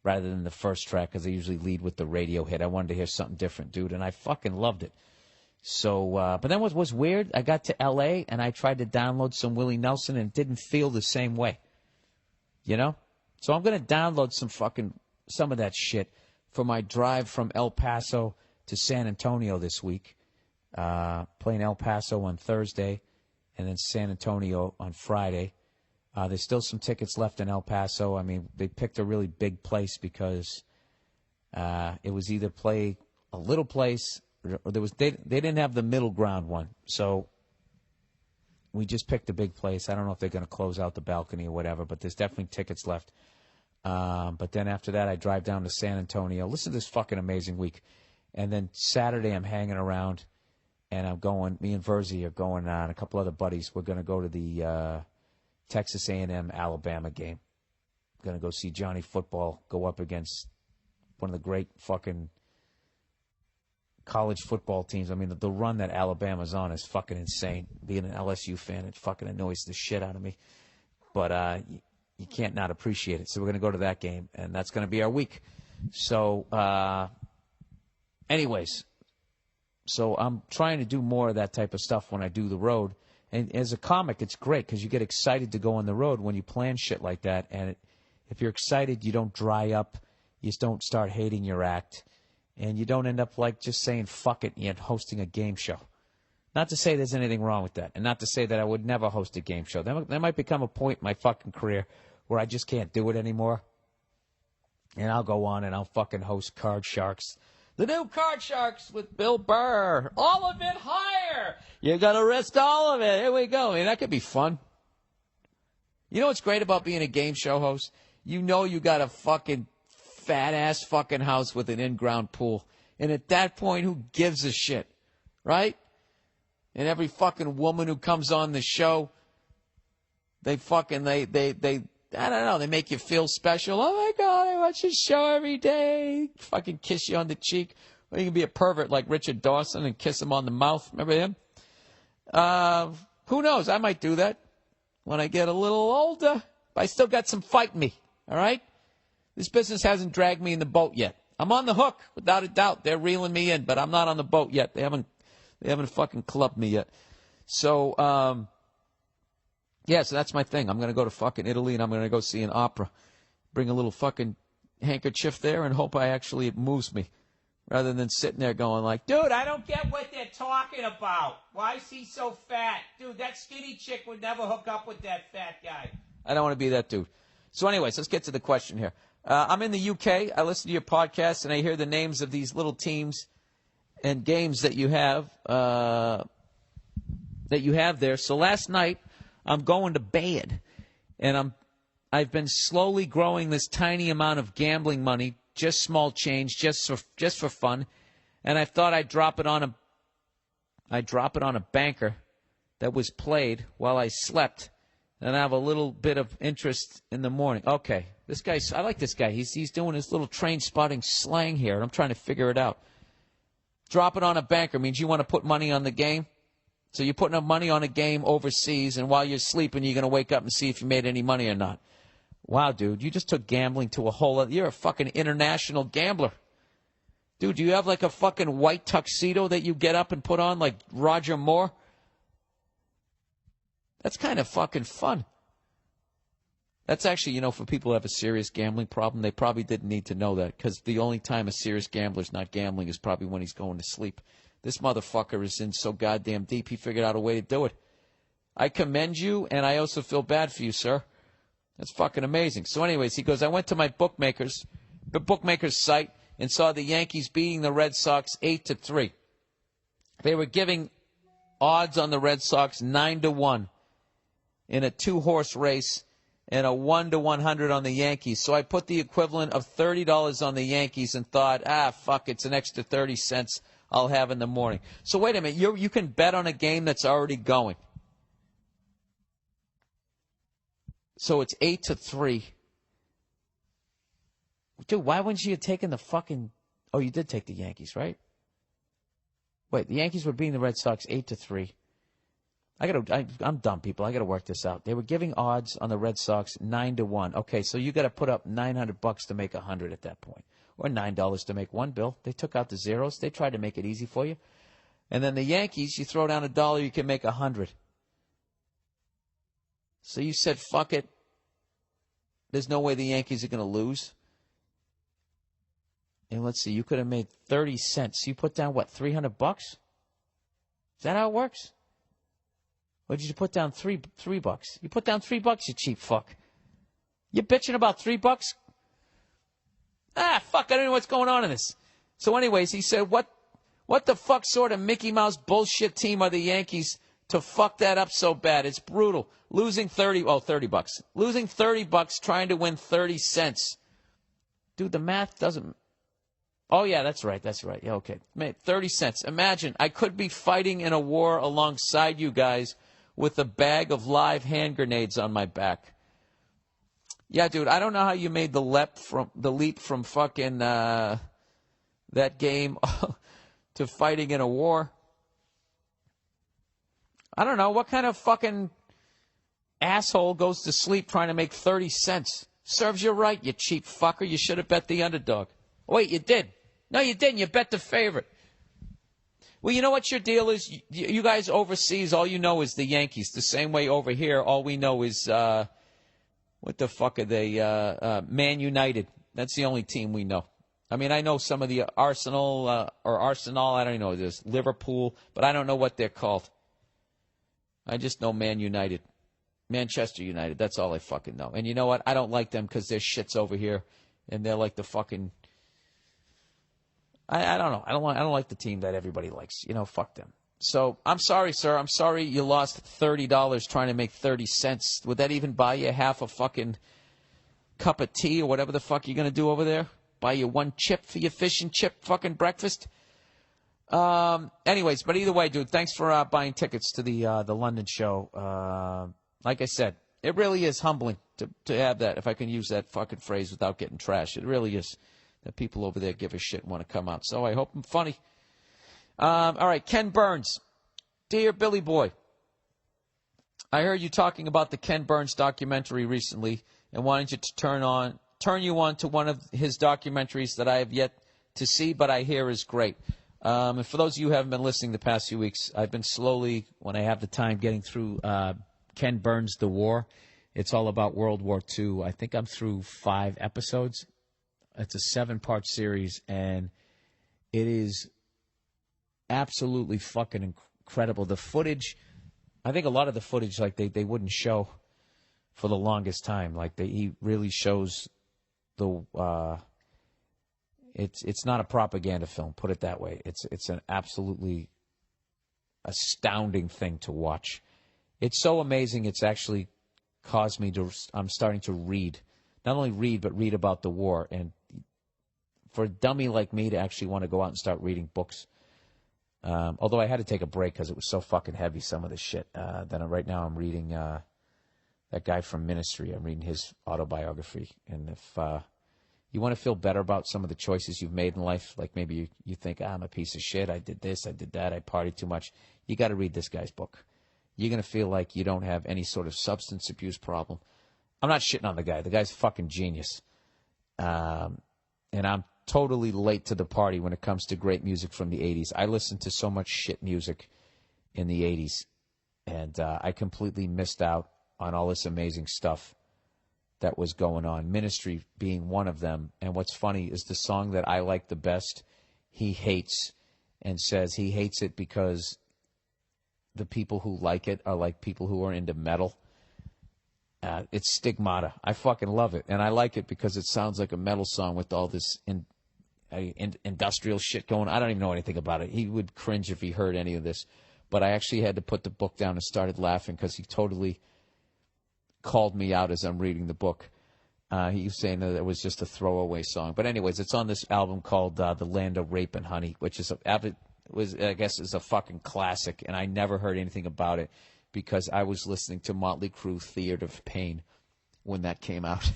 rather than the first track, because I usually lead with the radio hit. I wanted to hear something different, dude, and I fucking loved it. So, but then what was weird, I got to L.A. and I tried to download some Willie Nelson, and it didn't feel the same way. So I'm going to download some of that shit for my drive from El Paso to San Antonio this week. Playing El Paso on Thursday, and then San Antonio on Friday. There's still some tickets left in El Paso. I mean, they picked a really big place because it was either play a little place, or they didn't have the middle ground one. So we just picked a big place. I don't know if they're going to close out the balcony or whatever, but there's definitely tickets left. But then after that, I drive down to San Antonio. Listen to this fucking amazing week. And then Saturday, I'm hanging around, and I'm going, me and Verzi are going on, a couple other buddies. We're going to go to the Texas A&M Alabama game. Going to go see Johnny Football go up against one of the great fucking college football teams. I mean, the run that Alabama's on is fucking insane. Being an LSU fan, it fucking annoys the shit out of me. But you can't not appreciate it. So we're going to go to that game, and that's going to be our week. So, anyways, so I'm trying to do more of that type of stuff when I do the road. And as a comic, it's great because you get excited to go on the road when you plan shit like that. And if you're excited, you don't dry up. You just don't start hating your act. And you don't end up like just saying fuck it and hosting a game show. Not to say there's anything wrong with that. And not to say that I would never host a game show. There might become a point in my fucking career where I just can't do it anymore. And I'll go on and I'll fucking host Card Sharks. The new Card Sharks with Bill Burr. All of it higher. You got to risk all of it. Here we go. I mean, that could be fun. You know what's great about being a game show host? You know you got a fucking fat-ass fucking house with an in-ground pool. And at that point, who gives a shit? Right? And every fucking woman who comes on the show, they I don't know, they make you feel special. Oh my God, I watch your show every day. Fucking kiss you on the cheek. Or you can be a pervert like Richard Dawson and kiss him on the mouth. Remember him? Who knows? I might do that when I get a little older. But I still got some fight in me. All right? This business hasn't dragged me in the boat yet. I'm on the hook, without a doubt. They're reeling me in, but I'm not on the boat yet. They haven't fucking clubbed me yet. So, so that's my thing. I'm going to go to fucking Italy, and I'm going to go see an opera. Bring a little fucking handkerchief there and hope it moves me. Rather than sitting there going like, dude, I don't get what they're talking about. Why is he so fat? Dude, that skinny chick would never hook up with that fat guy. I don't want to be that dude. So anyways, let's get to the question here. I'm in the UK. I listen to your podcast, and I hear the names of these little teams and games that you have there. So last night, I'm going to bed, and I've been slowly growing this tiny amount of gambling money, just small change, just for fun, and I thought I'd drop it on a banker that was played while I slept, and I have a little bit of interest in the morning. Okay, I like this guy. He's doing his little train spotting slang here, and I'm trying to figure it out. Drop it on a banker means you want to put money on the game. So you're putting up money on a game overseas, and while you're sleeping, you're going to wake up and see if you made any money or not. Wow, dude, you just took gambling to a whole other... You're a fucking international gambler. Dude, do you have like a fucking white tuxedo that you get up and put on like Roger Moore? That's kind of fucking fun. That's actually, for people who have a serious gambling problem, they probably didn't need to know that, because the only time a serious gambler's not gambling is probably when he's going to sleep. This motherfucker is in so goddamn deep, he figured out a way to do it. I commend you, and I also feel bad for you, sir. That's fucking amazing. So anyways, he goes, I went to my bookmaker's site and saw the Yankees beating the Red Sox 8-3. They were giving odds on the Red Sox 9-1 in a 2-horse race and a 1-100 on the Yankees. So I put the equivalent of $30 on the Yankees and thought, fuck, it's an extra 30 cents I'll have in the morning. So wait a minute, you can bet on a game that's already going. So it's 8-3. Dude, why wouldn't you have taken the fucking... Oh, you did take the Yankees, right? Wait, the Yankees were beating the Red Sox 8-3. I'm dumb, people. I got to work this out. They were giving odds on the Red Sox 9-1. Okay, so you got to put up $900 to make 100 at that point, or $9 to make one, Bill. They took out the zeros. They tried to make it easy for you. And then the Yankees, you throw down $1, you can make 100. So you said, fuck it. There's no way the Yankees are going to lose. And let's see, you could have made 30 cents. You put down, what, $300? Is that how it works? Or did you put down $3? You put down $3, you cheap fuck. You bitching about $3? Fuck, I don't know what's going on in this. So anyways, he said, what the fuck sort of Mickey Mouse bullshit team are the Yankees to fuck that up so bad? It's brutal. Losing $30. Losing $30 trying to win 30 cents. Dude, the math doesn't... Oh, yeah, that's right. Yeah, okay. 30 cents. Imagine, I could be fighting in a war alongside you guys with a bag of live hand grenades on my back. Yeah, dude, I don't know how you made the leap from fucking that game to fighting in a war. I don't know. What kind of fucking asshole goes to sleep trying to make 30 cents? Serves you right, you cheap fucker. You should have bet the underdog. Wait, you did. No, you didn't. You bet the favorite. Well, you know what your deal is? You guys overseas, all you know is the Yankees. The same way over here, all we know is, what the fuck are they? Man United. That's the only team we know. I mean, I know some of the Arsenal, I don't even know what it is, Liverpool, but I don't know what they're called. I just know Man United. Manchester United. That's all I fucking know. And you know what? I don't like them because their shit's over here, and they're like the fucking... I don't know. I don't like the team that everybody likes. Fuck them. So I'm sorry, sir. I'm sorry you lost $30 trying to make 30 cents. Would that even buy you half a fucking cup of tea or whatever the fuck you're going to do over there? Buy you one chip for your fish and chip fucking breakfast? Anyways, but either way, dude, thanks for buying tickets to the London show. Like I said, it really is humbling to have that, if I can use that fucking phrase without getting trashed. It really is that people over there give a shit and want to come out. So I hope I'm funny. All right, Ken Burns. Dear Billy Boy, I heard you talking about the Ken Burns documentary recently and wanted you to turn you on to one of his documentaries that I have yet to see, but I hear is great. And for those of you who haven't been listening the past few weeks, I've been slowly, when I have the time, getting through Ken Burns' The War. It's all about World War II. I think I'm through 5 episodes. It's a 7-part series, and it is absolutely fucking incredible. The footage, I think a lot of the footage, like, they wouldn't show for the longest time. Like, he really shows the... It's not a propaganda film, put it that way. It's an absolutely astounding thing to watch. It's so amazing, it's actually caused me to... I'm starting to read. Not only read, but read about the war. And for a dummy like me to actually want to go out and start reading books... although I had to take a break because it was so fucking heavy, some of the shit. Then right now I'm reading that guy from Ministry. I'm reading his autobiography. And if you want to feel better about some of the choices you've made in life, like maybe you think, I'm a piece of shit, I did this, I did that, I partied too much, you got to read this guy's book. You're going to feel like you don't have any sort of substance abuse problem. I'm not shitting on the guy. The guy's a fucking genius. And I'm totally late to the party when it comes to great music from the 80s. I listened to so much shit music in the 80s, and I completely missed out on all this amazing stuff that was going on, Ministry being one of them. And what's funny is the song that I like the best, he hates, and says he hates it because the people who like it are like people who are into metal. It's Stigmata. I fucking love it, and I like it because it sounds like a metal song with all this industrial shit going on. I don't even know anything about it. He would cringe if he heard any of this. But I actually had to put the book down and started laughing because he totally called me out as I'm reading the book. He was saying that it was just a throwaway song. But anyways, it's on this album called The Land of Rape and Honey, which is I guess is a fucking classic, and I never heard anything about it because I was listening to Motley Crue Theater of Pain when that came out.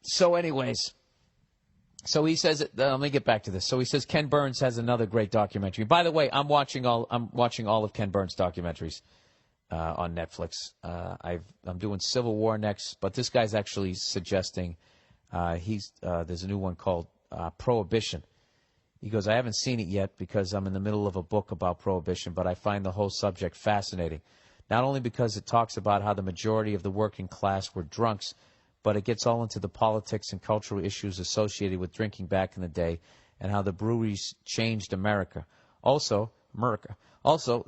So anyways, so he says, let me get back to this. So he says Ken Burns has another great documentary. By the way, I'm watching all of Ken Burns' documentaries on Netflix. I'm doing Civil War next, but this guy's actually suggesting there's a new one called Prohibition. He goes, I haven't seen it yet because I'm in the middle of a book about Prohibition, but I find the whole subject fascinating. Not only because it talks about how the majority of the working class were drunks, but it gets all into the politics and cultural issues associated with drinking back in the day and how the breweries changed America. Also,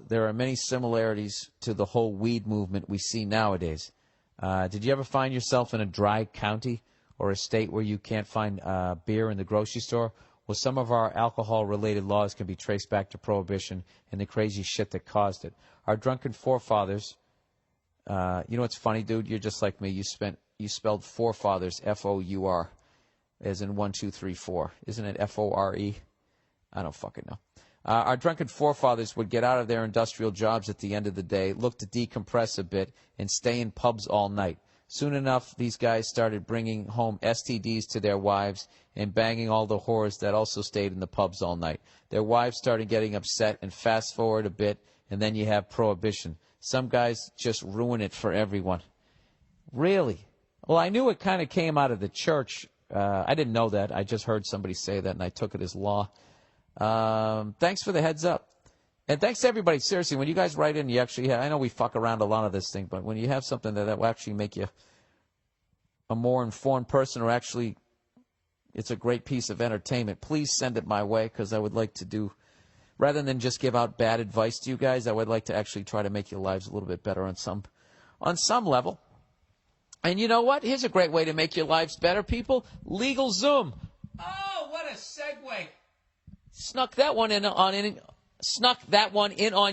there are many similarities to the whole weed movement we see nowadays. Did you ever find yourself in a dry county or a state where you can't find beer in the grocery store? Well, some of our alcohol-related laws can be traced back to Prohibition and the crazy shit that caused it. Our drunken forefathers, you know what's funny, dude? You're just like me. You spelled forefathers, F-O-U-R, as in 1, 2, 3, 4. Isn't it F-O-R-E? I don't fucking know. Our drunken forefathers would get out of their industrial jobs at the end of the day, look to decompress a bit, and stay in pubs all night. Soon enough, these guys started bringing home STDs to their wives and banging all the whores that also stayed in the pubs all night. Their wives started getting upset, and fast forward a bit, and then you have Prohibition. Some guys just ruin it for everyone. Really? Well, I knew it kind of came out of the church. I didn't know that. I just heard somebody say that, and I took it as law. Thanks for the heads up. And thanks to everybody. Seriously, when you guys write in, you actually have, I know we fuck around a lot of this thing, but when you have something that will actually make you a more informed person, or actually it's a great piece of entertainment, please send it my way, because I would like to do, rather than just give out bad advice to you guys, I would like to actually try to make your lives a little bit better on some level. And you know what? Here's a great way to make your lives better, people. LegalZoom. Oh, what a segue. Snuck that one in on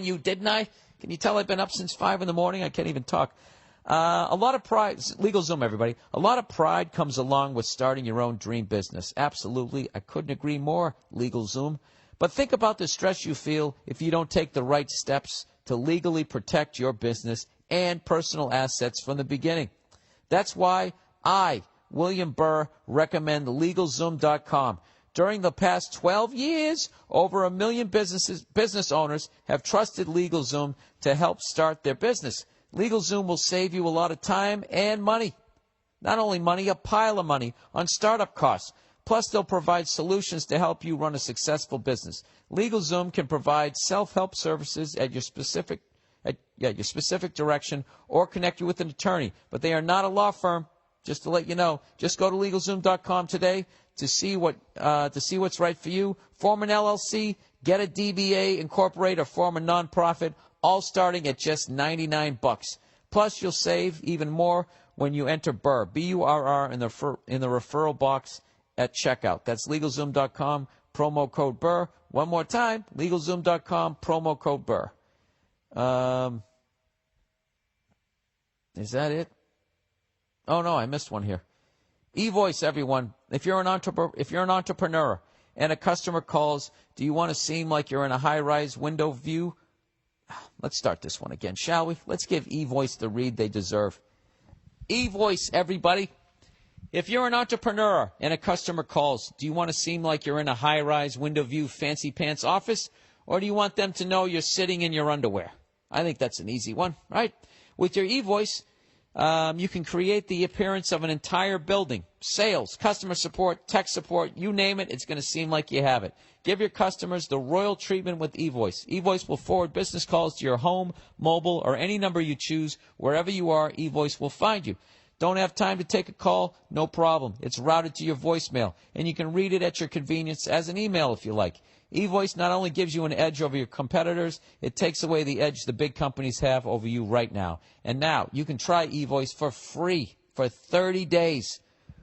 you, didn't I? Can you tell I've been up since 5 in the morning? I can't even talk. A lot of pride, LegalZoom, everybody. A lot of pride comes along with starting your own dream business. Absolutely. I couldn't agree more, LegalZoom. But think about the stress you feel if you don't take the right steps to legally protect your business and personal assets from the beginning. That's why I, William Burr, recommend LegalZoom.com. During the past 12 years, over 1 million business owners have trusted LegalZoom to help start their business. LegalZoom will save you a lot of time and money. Not only money, a pile of money on startup costs. Plus, they'll provide solutions to help you run a successful business. LegalZoom can provide self-help services at your specific direction or connect you with an attorney. But they are not a law firm, just to let you know. Just go to LegalZoom.com today to see what's right for you. Form an LLC, get a DBA, incorporate, or form a nonprofit, all starting at just $99. Plus, you'll save even more when you enter Burr, B-U-R-R, in the referral box at checkout. That's LegalZoom.com, promo code Burr. One more time, LegalZoom.com, promo code Burr. Is that it? Oh, no, I missed one here. eVoice, everyone. If you're an entrepreneur and a customer calls, do you want to seem like you're in a high-rise window view? Let's start this one again, shall we? Let's give eVoice the read they deserve. eVoice, everybody. If you're an entrepreneur and a customer calls, do you want to seem like you're in a high-rise window view fancy pants office, or do you want them to know you're sitting in your underwear? I think that's an easy one, right? With your eVoice, you can create the appearance of an entire building. Sales, customer support, tech support, you name it, it's going to seem like you have it. Give your customers the royal treatment with eVoice. eVoice will forward business calls to your home, mobile, or any number you choose. Wherever you are, eVoice will find you. Don't have time to take a call? No problem. It's routed to your voicemail, and you can read it at your convenience as an email if you like. eVoice not only gives you an edge over your competitors, it takes away the edge the big companies have over you right now. And now you can try eVoice for free for 30 days,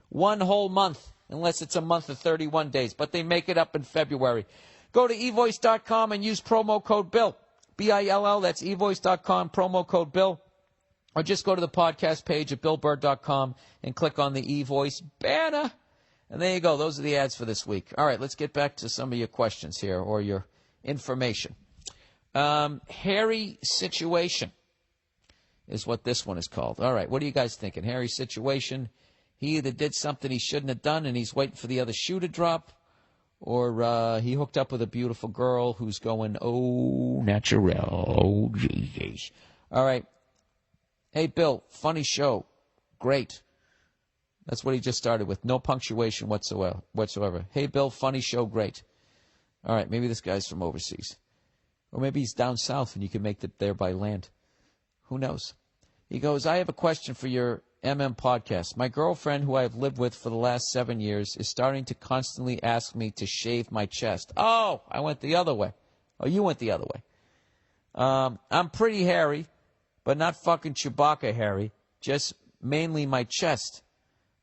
1 whole month, unless it's a month of 31 days. But they make it up in February. Go to eVoice.com and use promo code BILL, B-I-L-L. That's eVoice.com, promo code BILL. Or just go to the podcast page at BillBurr.com and click on the eVoice banner. And there you go. Those are the ads for this week. All right, let's get back to some of your questions here or your information. Hairy situation is what this one is called. All right, what are you guys thinking? Hairy situation. He either did something he shouldn't have done and he's waiting for the other shoe to drop, or he hooked up with a beautiful girl who's going, oh, natural. Oh, geez. All right. Hey, Bill, funny show. Great. That's what he just started with. No punctuation whatsoever. Hey, Bill, funny show. Great. All right, maybe this guy's from overseas. Or maybe he's down south and you can make it there by land. Who knows? He goes, I have a question for your podcast. My girlfriend, who I've lived with for the last 7 years, is starting to constantly ask me to shave my chest. Oh, I went the other way. Oh, you went the other way. I'm pretty hairy, but not fucking Chewbacca hairy, just mainly my chest.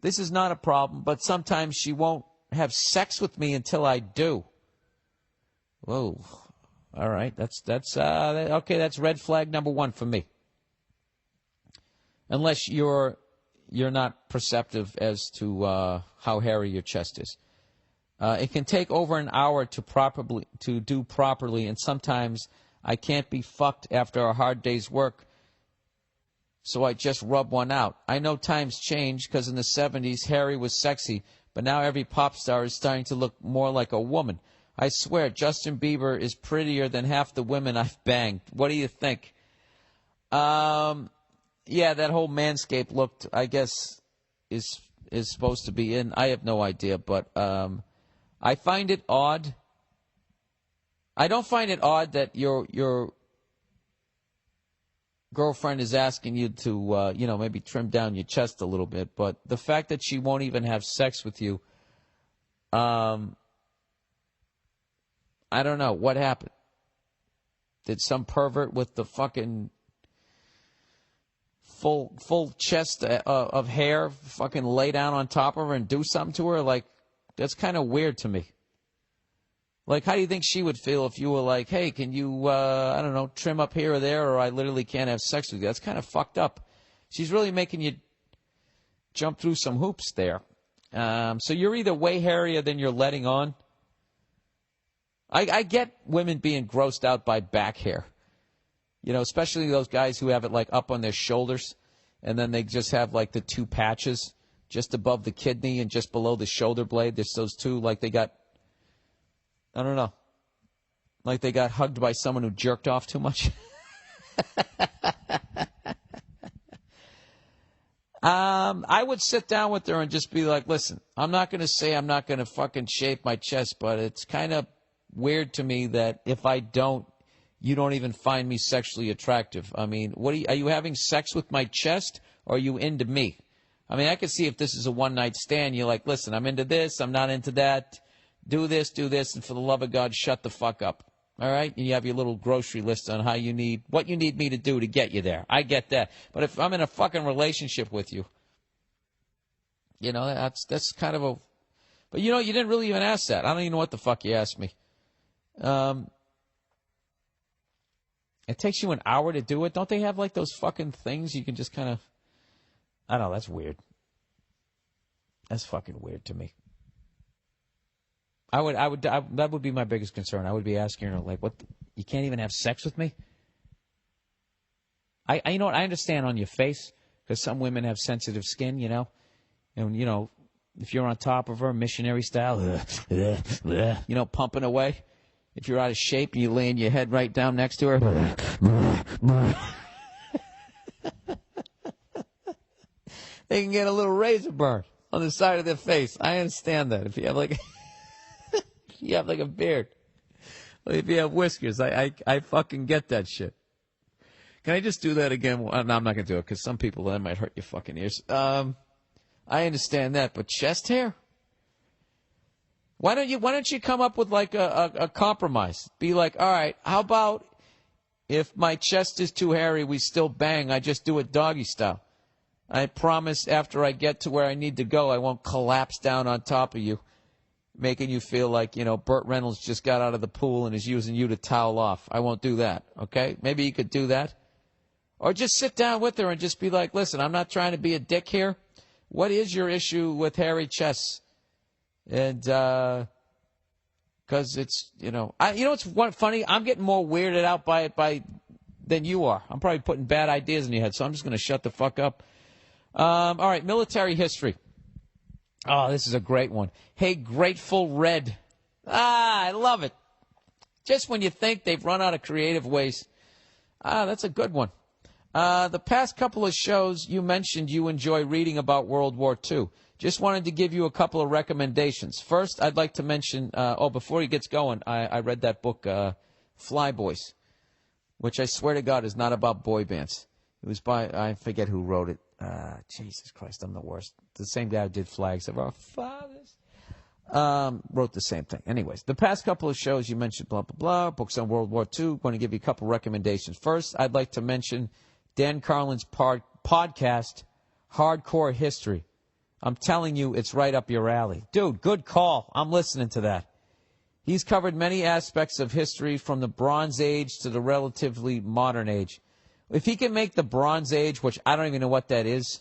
This is not a problem, but sometimes she won't have sex with me until I do. Whoa. All right, that's okay, that's red flag number 1 for me. Unless you're not perceptive as to how hairy your chest is. It can take over an hour to do properly, and sometimes I can't be fucked after a hard day's work, so I just rub one out. I know times change because in the 70s, hairy was sexy, but now every pop star is starting to look more like a woman. I swear, Justin Bieber is prettier than half the women I've banged. What do you think? Yeah, that whole Manscaped look, I guess, is supposed to be in. I have no idea, but I find it odd. I don't find it odd that your girlfriend is asking you to, maybe trim down your chest a little bit, but the fact that she won't even have sex with you, I don't know. What happened? Did some pervert with the fucking full chest of hair fucking lay down on top of her and do something to her? Like, That's kind of weird to me. Like, how do you think she would feel if you were like, hey, can you, I don't know, trim up here or there, or I literally can't have sex with you? That's kind of fucked up. She's really making you jump through some hoops there. So you're either way hairier than you're letting on. I get women being grossed out by back hair. You know, especially those guys who have it, like, up on their shoulders, and then they just have, like, the two patches just above the kidney and just below the shoulder blade. There's those two, like they got, I don't know, like they got hugged by someone who jerked off too much. I would sit down with her and just be like, listen, I'm not going to say I'm not going to fucking shape my chest, but it's kind of weird to me that if I don't, you don't even find me sexually attractive. I mean, are you having sex with my chest, or are you into me? I mean, I can see if this is a one-night stand, you're like, listen, I'm into this, I'm not into that. Do this, and for the love of God, shut the fuck up. All right? And you have your little grocery list on what you need me to do to get you there. I get that. But if I'm in a fucking relationship with you, you know, that's kind of a... But, you know, you didn't really even ask that. I don't even know what the fuck you asked me. It takes you an hour to do it. Don't they have, like, those fucking things you can just kind of... I don't know, that's weird. That's fucking weird to me. That would be my biggest concern. I would be asking her, like, what, you can't even have sex with me? You know what, I understand on your face, because some women have sensitive skin, you know, and, you know, if you're on top of her, missionary style, you know, pumping away, if you're out of shape and you're laying your head right down next to her, they can get a little razor burn on the side of their face. I understand that. If you have like, you have like a beard, or if you have whiskers, I fucking get that shit. Can I just do that again? Well, no, I'm not gonna do it because some people that might hurt your fucking ears. I understand that, but chest hair? Why don't you come up with like a compromise? Be like, all right, how about if my chest is too hairy, we still bang. I just do it doggy style. I promise after I get to where I need to go, I won't collapse down on top of you, making you feel like, you know, Burt Reynolds just got out of the pool and is using you to towel off. I won't do that, okay? Maybe you could do that. Or just sit down with her and just be like, listen, I'm not trying to be a dick here. What is your issue with hairy chests? And, because it's, you know, it's funny? I'm getting more weirded out by it than you are. I'm probably putting bad ideas in your head, so I'm just going to shut the fuck up. All right, military history. Oh, this is a great one. Hey, Grateful Red. I love it. Just when you think they've run out of creative ways. That's a good one. The past couple of shows, you mentioned you enjoy reading about World War II. Just wanted to give you a couple of recommendations. First, I'd like to mention, before he gets going, I read that book, Fly Boys, which I swear to God is not about boy bands. It was by, I forget who wrote it. Jesus Christ, I'm the worst. The same guy who did Flags of Our Fathers. Wrote the same thing. Anyways, the past couple of shows you mentioned blah, blah, blah, books on World War II. Going to give you a couple recommendations. First, I'd like to mention Dan Carlin's podcast, Hardcore History. I'm telling you, it's right up your alley. Dude, good call. I'm listening to that. He's covered many aspects of history from the Bronze Age to the relatively modern age. If he can make the Bronze Age, which I don't even know what that is,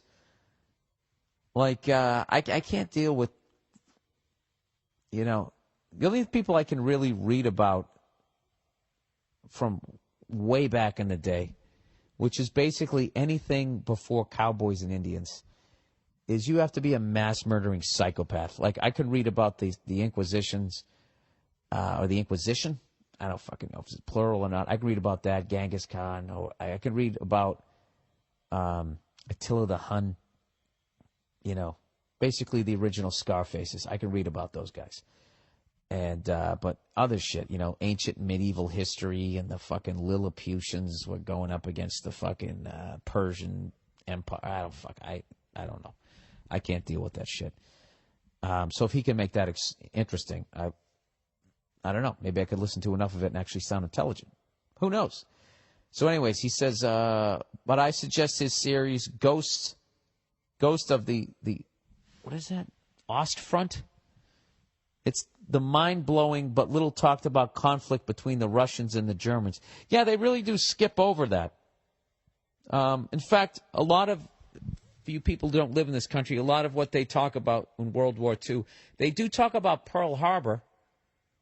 like, I can't deal with, you know, the only people I can really read about from way back in the day, which is basically anything before cowboys and Indians, is you have to be a mass-murdering psychopath. Like, I could read about the Inquisitions, or the Inquisition. I don't fucking know if it's plural or not. I could read about that, Genghis Khan, or I could read about Attila the Hun, you know, basically the original Scarfaces. I can read about those guys. And but other shit, you know, ancient medieval history and the fucking Lilliputians were going up against the fucking Persian Empire. I don't know. I can't deal with that shit. So if he can make that interesting, I don't know. Maybe I could listen to enough of it and actually sound intelligent. Who knows? So anyways, he says, but I suggest his series, Ghost of the what is that? Ostfront? It's the mind-blowing but little talked about conflict between the Russians and the Germans. Yeah, they really do skip over that. In fact, a lot of you people who don't live in this country, a lot of what they talk about in World War II, they do talk about Pearl Harbor,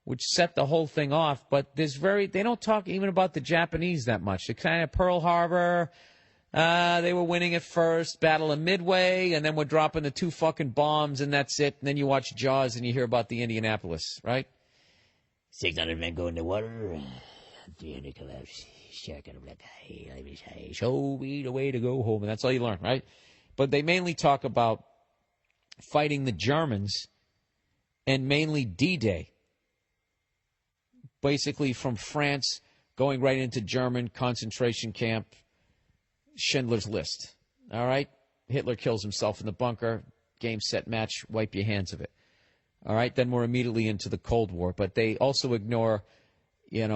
which set the whole thing off, but they don't talk even about the Japanese that much. They kind of Pearl Harbor, they were winning at first, Battle of Midway, and then we're dropping the 2 fucking bombs, and that's it. And then you watch Jaws and you hear about the Indianapolis, right? 600 men go in the water, 300 come out, shacking them like, hey, let me say, show me the way to go home. And that's all you learn, right? But they mainly talk about fighting the Germans and mainly D-Day. Basically from France going right into German concentration camp, Schindler's List. All right? Hitler kills himself in the bunker. Game, set, match. Wipe your hands of it. All right? Then we're immediately into the Cold War. But they also ignore,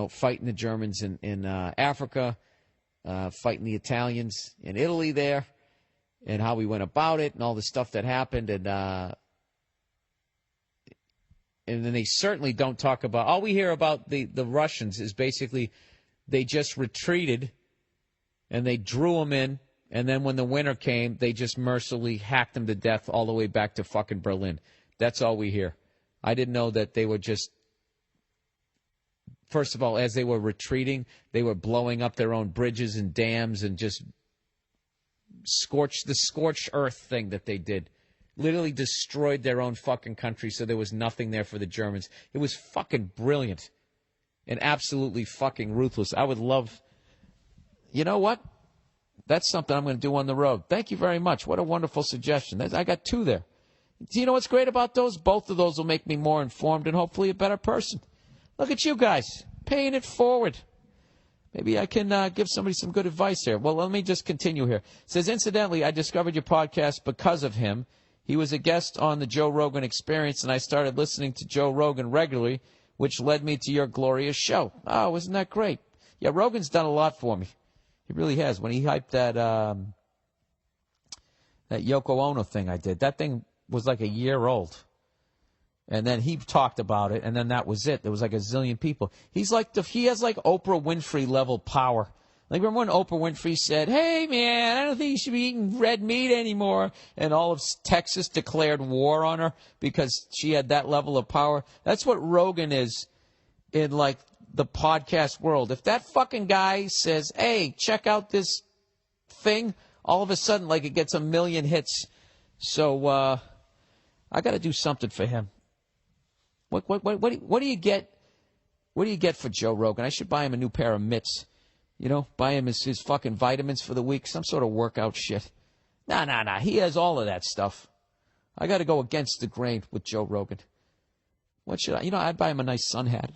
fighting the Germans in Africa, fighting the Italians in Italy there, and how we went about it and all the stuff that happened. And then they certainly don't talk about, all we hear about the Russians is basically they just retreated and they drew them in. And then when the winter came, they just mercilessly hacked them to death all the way back to fucking Berlin. That's all we hear. I didn't know that they were just, first of all, as they were retreating, they were blowing up their own bridges and dams and just scorched earth thing that they did. Literally destroyed their own fucking country, so there was nothing there for the Germans. It was fucking brilliant and absolutely fucking ruthless. I would love, you know what? That's something I'm going to do on the road. Thank you very much. What a wonderful suggestion. I got 2 there. Do you know what's great about those? Both of those will make me more informed and hopefully a better person. Look at you guys, paying it forward. Maybe I can give somebody some good advice here. Well, let me just continue here. It says, incidentally, I discovered your podcast because of him. He was a guest on the Joe Rogan Experience, and I started listening to Joe Rogan regularly, which led me to your glorious show. Oh, isn't that great? Yeah, Rogan's done a lot for me. He really has. When he hyped that Yoko Ono thing I did, that thing was like a year old. And then he talked about it, and then that was it. There was like a zillion people. He has like Oprah Winfrey level power. Like, remember when Oprah Winfrey said, hey, man, I don't think you should be eating red meat anymore, and all of Texas declared war on her because she had that level of power? That's what Rogan is in, like, the podcast world. If that fucking guy says, hey, check out this thing, all of a sudden, like, it gets 1 million hits. So I got to do something for him. What do you get? What do you get for Joe Rogan? I should buy him a new pair of mitts. Buy him his fucking vitamins for the week, some sort of workout shit. Nah. He has all of that stuff. I got to go against the grain with Joe Rogan. What should I? I'd buy him a nice sun hat.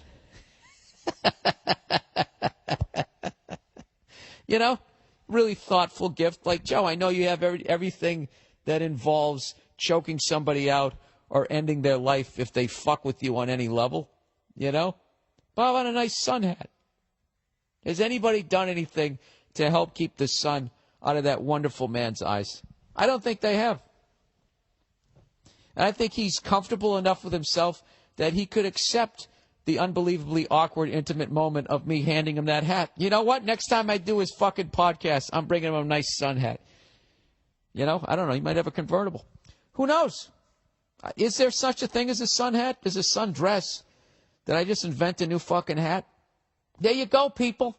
Really thoughtful gift. Like, Joe, I know you have everything that involves choking somebody out or ending their life if they fuck with you on any level. But how about a nice sun hat? Has anybody done anything to help keep the sun out of that wonderful man's eyes? I don't think they have. And I think he's comfortable enough with himself that he could accept the unbelievably awkward, intimate moment of me handing him that hat. You know what? Next time I do his fucking podcast, I'm bringing him a nice sun hat. I don't know. He might have a convertible. Who knows? Is there such a thing as a sun hat? There's a sun dress. Did I just invent a new fucking hat? There you go, people.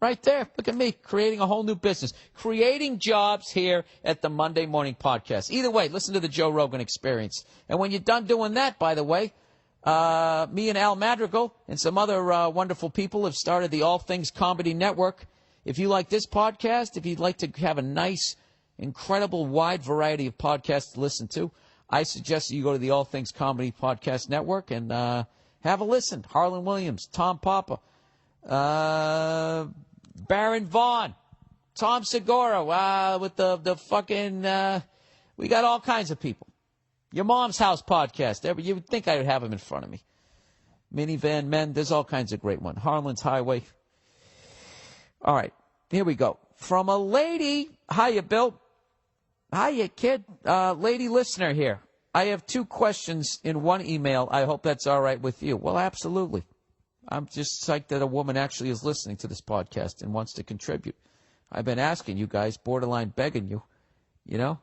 Right there. Look at me creating a whole new business. Creating jobs here at the Monday Morning Podcast. Either way, listen to the Joe Rogan Experience. And when you're done doing that, by the way, me and Al Madrigal and some other wonderful people have started the All Things Comedy Network. If you like this podcast, if you'd like to have a nice, incredible, wide variety of podcasts to listen to, I suggest that you go to the All Things Comedy Podcast Network and have a listen. Harlan Williams, Tom Papa, Baron Vaughn, Tom Segura, with the fucking, we got all kinds of people. Your Mom's House podcast. You would think I would have them in front of me. Minivan Men, there's all kinds of great ones. Harlan's Highway. All right, here we go. From a lady, hiya, Bill. Hiya, kid. Lady listener here. I have 2 questions in one email. I hope that's all right with you. Well, absolutely. I'm just psyched that a woman actually is listening to this podcast and wants to contribute. I've been asking you guys, borderline begging you, to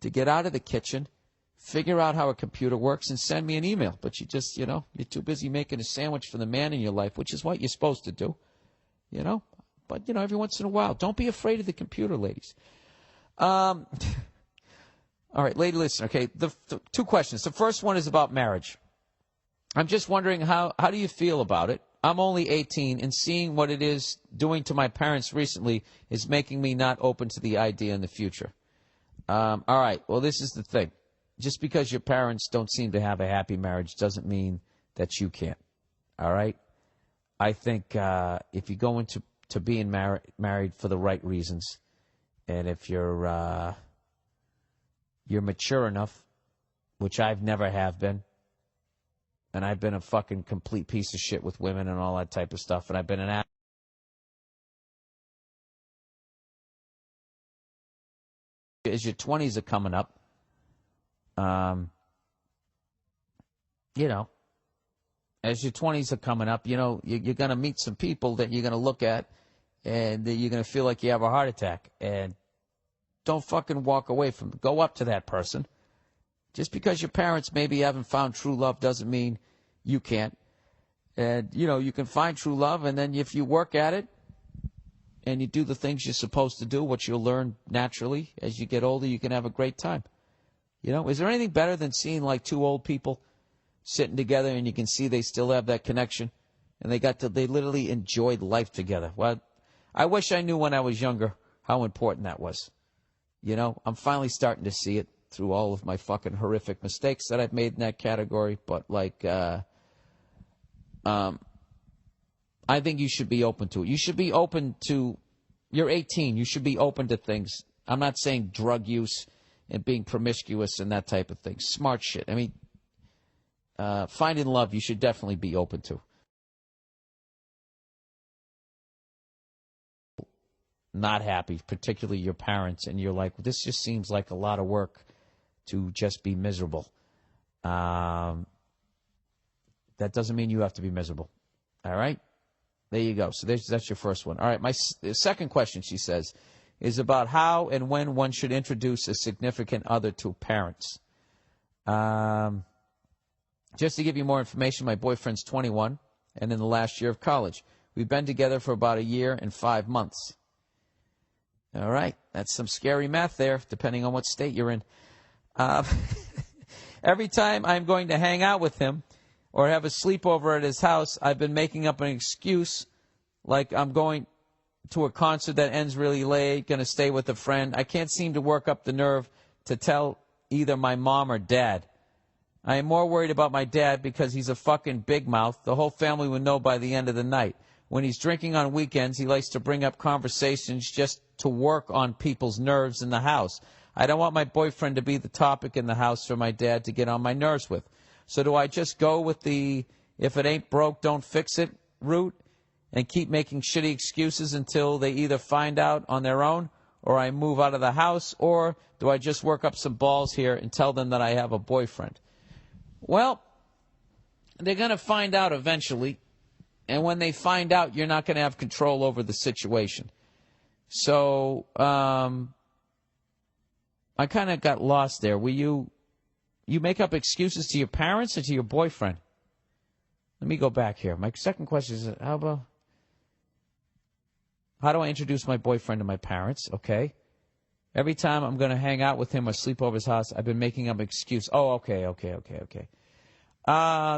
get out of the kitchen, figure out how a computer works, and send me an email. But you just, you're too busy making a sandwich for the man in your life, which is what you're supposed to do, But, every once in a while, don't be afraid of the computer, ladies. All right, lady listener, okay, the 2 questions. The first one is about marriage. I'm just wondering, how do you feel about it? I'm only 18, and seeing what it is doing to my parents recently is making me not open to the idea in the future. All right, well, this is the thing. Just because your parents don't seem to have a happy marriage doesn't mean that you can't. All right? I think if you go into being married for the right reasons, and if you're mature enough, which I've never have been, and I've been a fucking complete piece of shit with women and all that type of stuff, and I've been an as your 20s are coming up, as your 20s are coming up, you're going to meet some people that you're going to look at, and you're going to feel like you have a heart attack. And don't fucking walk away from it. Go up to that person. Just because your parents maybe haven't found true love doesn't mean you can't. And, you can find true love, and then if you work at it and you do the things you're supposed to do, what you'll learn naturally as you get older, you can have a great time. Is there anything better than seeing like 2 old people sitting together and you can see they still have that connection and they literally enjoyed life together? Well, I wish I knew when I was younger how important that was. I'm finally starting to see it through all of my fucking horrific mistakes that I've made in that category. But I think you should be open to it. You should be open to, you're 18, you should be open to things. I'm not saying drug use and being promiscuous and that type of thing. Smart shit. I mean, finding love, you should definitely be open to. Not happy, particularly your parents, and you're like, this just seems like a lot of work to just be miserable. That doesn't mean you have to be miserable. All right? There you go. So that's your first one. All right, my second question, she says, is about how and when one should introduce a significant other to parents. Just to give you more information, my boyfriend's 21 and in the last year of college. We've been together for about a year and 5 months. All right, that's some scary math there, depending on what state you're in. Every time I'm going to hang out with him or have a sleepover at his house, I've been making up an excuse, like I'm going to a concert that ends really late, going to stay with a friend. I can't seem to work up the nerve to tell either my mom or dad. I am more worried about my dad because he's a fucking big mouth. The whole family would know by the end of the night. When he's drinking on weekends, he likes to bring up conversations just to work on people's nerves in the house. I don't want my boyfriend to be the topic in the house for my dad to get on my nerves with. So do I just go with the if it ain't broke, don't fix it route and keep making shitty excuses until they either find out on their own or I move out of the house, or do I just work up some balls here and tell them that I have a boyfriend? Well, they're going to find out eventually, and when they find out, you're not going to have control over the situation. So I kind of got lost there. Will you make up excuses to your parents or to your boyfriend? Let me go back here. My second question is, how do I introduce my boyfriend to my parents? Okay. Every time I'm going to hang out with him or sleep over his house, I've been making up an excuse. Oh, okay.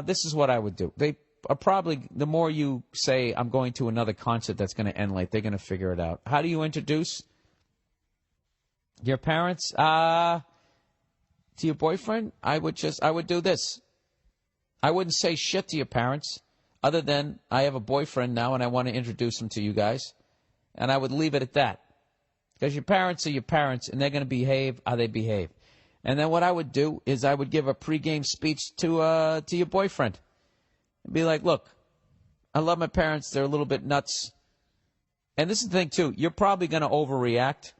This is what I would do. They are probably, the more you say, I'm going to another concert that's going to end late, they're going to figure it out. How do you introduce your parents to your boyfriend? I would do this. I wouldn't say shit to your parents other than I have a boyfriend now and I want to introduce him to you guys. And I would leave it at that. Because your parents are your parents, and they're going to behave how they behave. And then what I would do is I would give a pregame speech to your boyfriend. And be like, look, I love my parents. They're a little bit nuts. And this is the thing, too. You're probably going to overreact.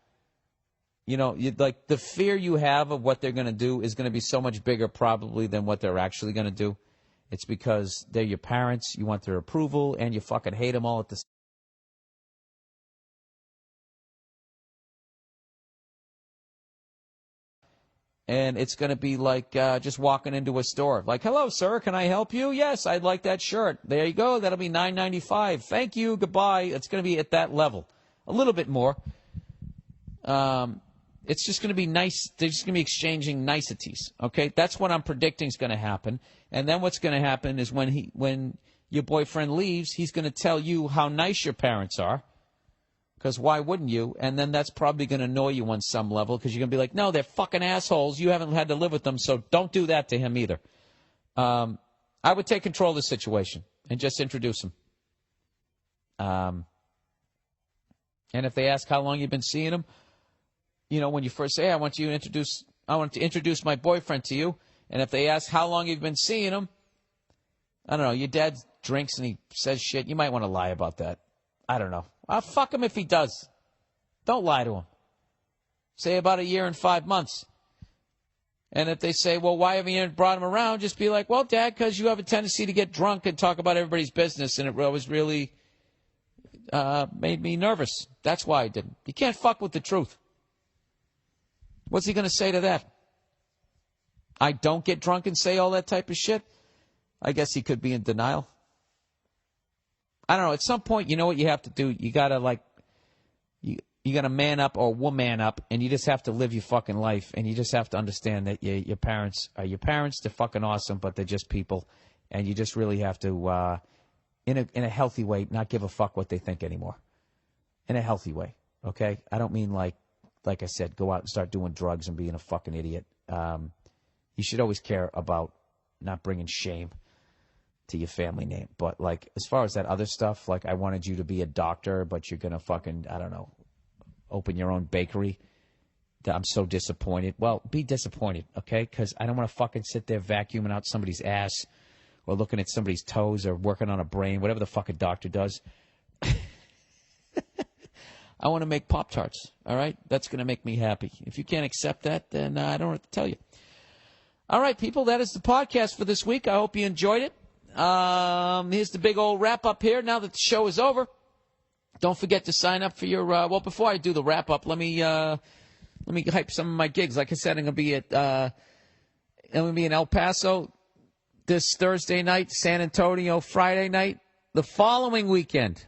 You know, like the fear you have of what they're going to do is going to be so much bigger probably than what they're actually going to do. It's because they're your parents, you want their approval, and you fucking hate them all at the same time. And it's going to be like just walking into a store. Like, hello, sir, can I help you? Yes, I'd like that shirt. There you go. That'll be $9.95. Thank you. Goodbye. It's going to be at that level. A little bit more. It's just going to be nice. They're just going to be exchanging niceties. Okay? That's what I'm predicting is going to happen. And then what's going to happen is when your boyfriend leaves, he's going to tell you how nice your parents are. Because why wouldn't you? And then that's probably going to annoy you on some level because you're going to be like, no, they're fucking assholes. You haven't had to live with them, so don't do that to him either. I would take control of the situation and just introduce him. And if they ask how long you've been seeing him, you know, when you first say, I want to introduce my boyfriend to you. And if they ask how long you've been seeing him, I don't know, your dad drinks and he says shit, you might want to lie about that. I don't know. I'll fuck him if he does. Don't lie to him. Say about 1 year and 5 months. And if they say, well, why haven't you brought him around? Just be like, well, Dad, because you have a tendency to get drunk and talk about everybody's business, and it was really made me nervous. That's why I didn't. You can't fuck with the truth. What's he going to say to that? I don't get drunk and say all that type of shit? I guess he could be in denial. I don't know. At some point, you know what you have to do? You got to, you got to man up or woman up, and you just have to live your fucking life, and you just have to understand that your parents are your parents. They're fucking awesome, but they're just people, and you just really have to, in a healthy way, not give a fuck what they think anymore. In a healthy way, okay? I don't mean like I said, go out and start doing drugs and being a fucking idiot. You should always care about not bringing shame to your family name. But, like, as far as that other stuff, like, I wanted you to be a doctor, but you're going to fucking, I don't know, open your own bakery. I'm so disappointed. Well, be disappointed, okay? Because I don't want to fucking sit there vacuuming out somebody's ass or looking at somebody's toes or working on a brain, whatever the fuck a doctor does. I want to make Pop-Tarts, all right? That's going to make me happy. If you can't accept that, then I don't know what to tell you. All right, people, that is the podcast for this week. I hope you enjoyed it. Here's the big old wrap-up here now that the show is over. Don't forget to sign up for your, well, before I do the wrap-up, let me hype some of my gigs. Like I said, I'm going to be in El Paso this Thursday night, San Antonio Friday night. The following weekend,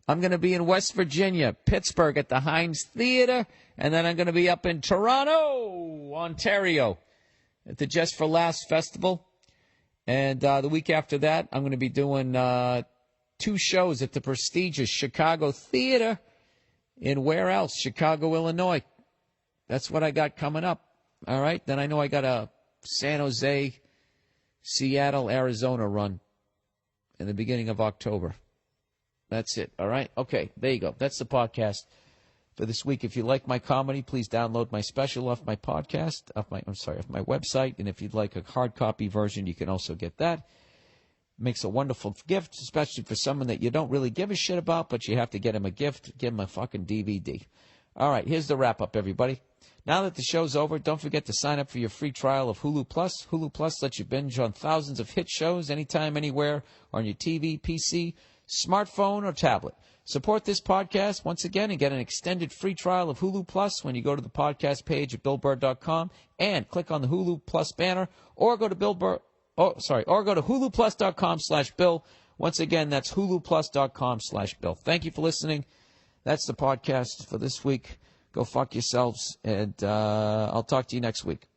I'm going to be in West Virginia, Pittsburgh at the Heinz Theater, and then I'm going to be up in Toronto, Ontario at the Just for Laughs Festival. And the week after that, I'm going to be doing 2 shows at the prestigious Chicago Theater in where else? Chicago, Illinois. That's what I got coming up. All right. Then I know I got a San Jose, Seattle, Arizona run in the beginning of October. That's it. All right. Okay. There you go. That's the podcast for this week. If you like my comedy, please download my special off my podcast, off my website. And if you'd like a hard copy version, you can also get that. Makes a wonderful gift, especially for someone that you don't really give a shit about, but you have to get him a gift. Give him a fucking DVD. All right, here's the wrap-up, everybody. Now that the show's over, don't forget to sign up for your free trial of Hulu Plus. Hulu Plus lets you binge on thousands of hit shows anytime, anywhere, on your TV, PC, smartphone, or tablet. Support this podcast once again and get an extended free trial of Hulu Plus when you go to the podcast page at BillBurr.com and click on the Hulu Plus banner, or go to or go to huluplus.com/Bill. Once again, that's huluplus.com/Bill. Thank you for listening. That's the podcast for this week. Go fuck yourselves, and I'll talk to you next week.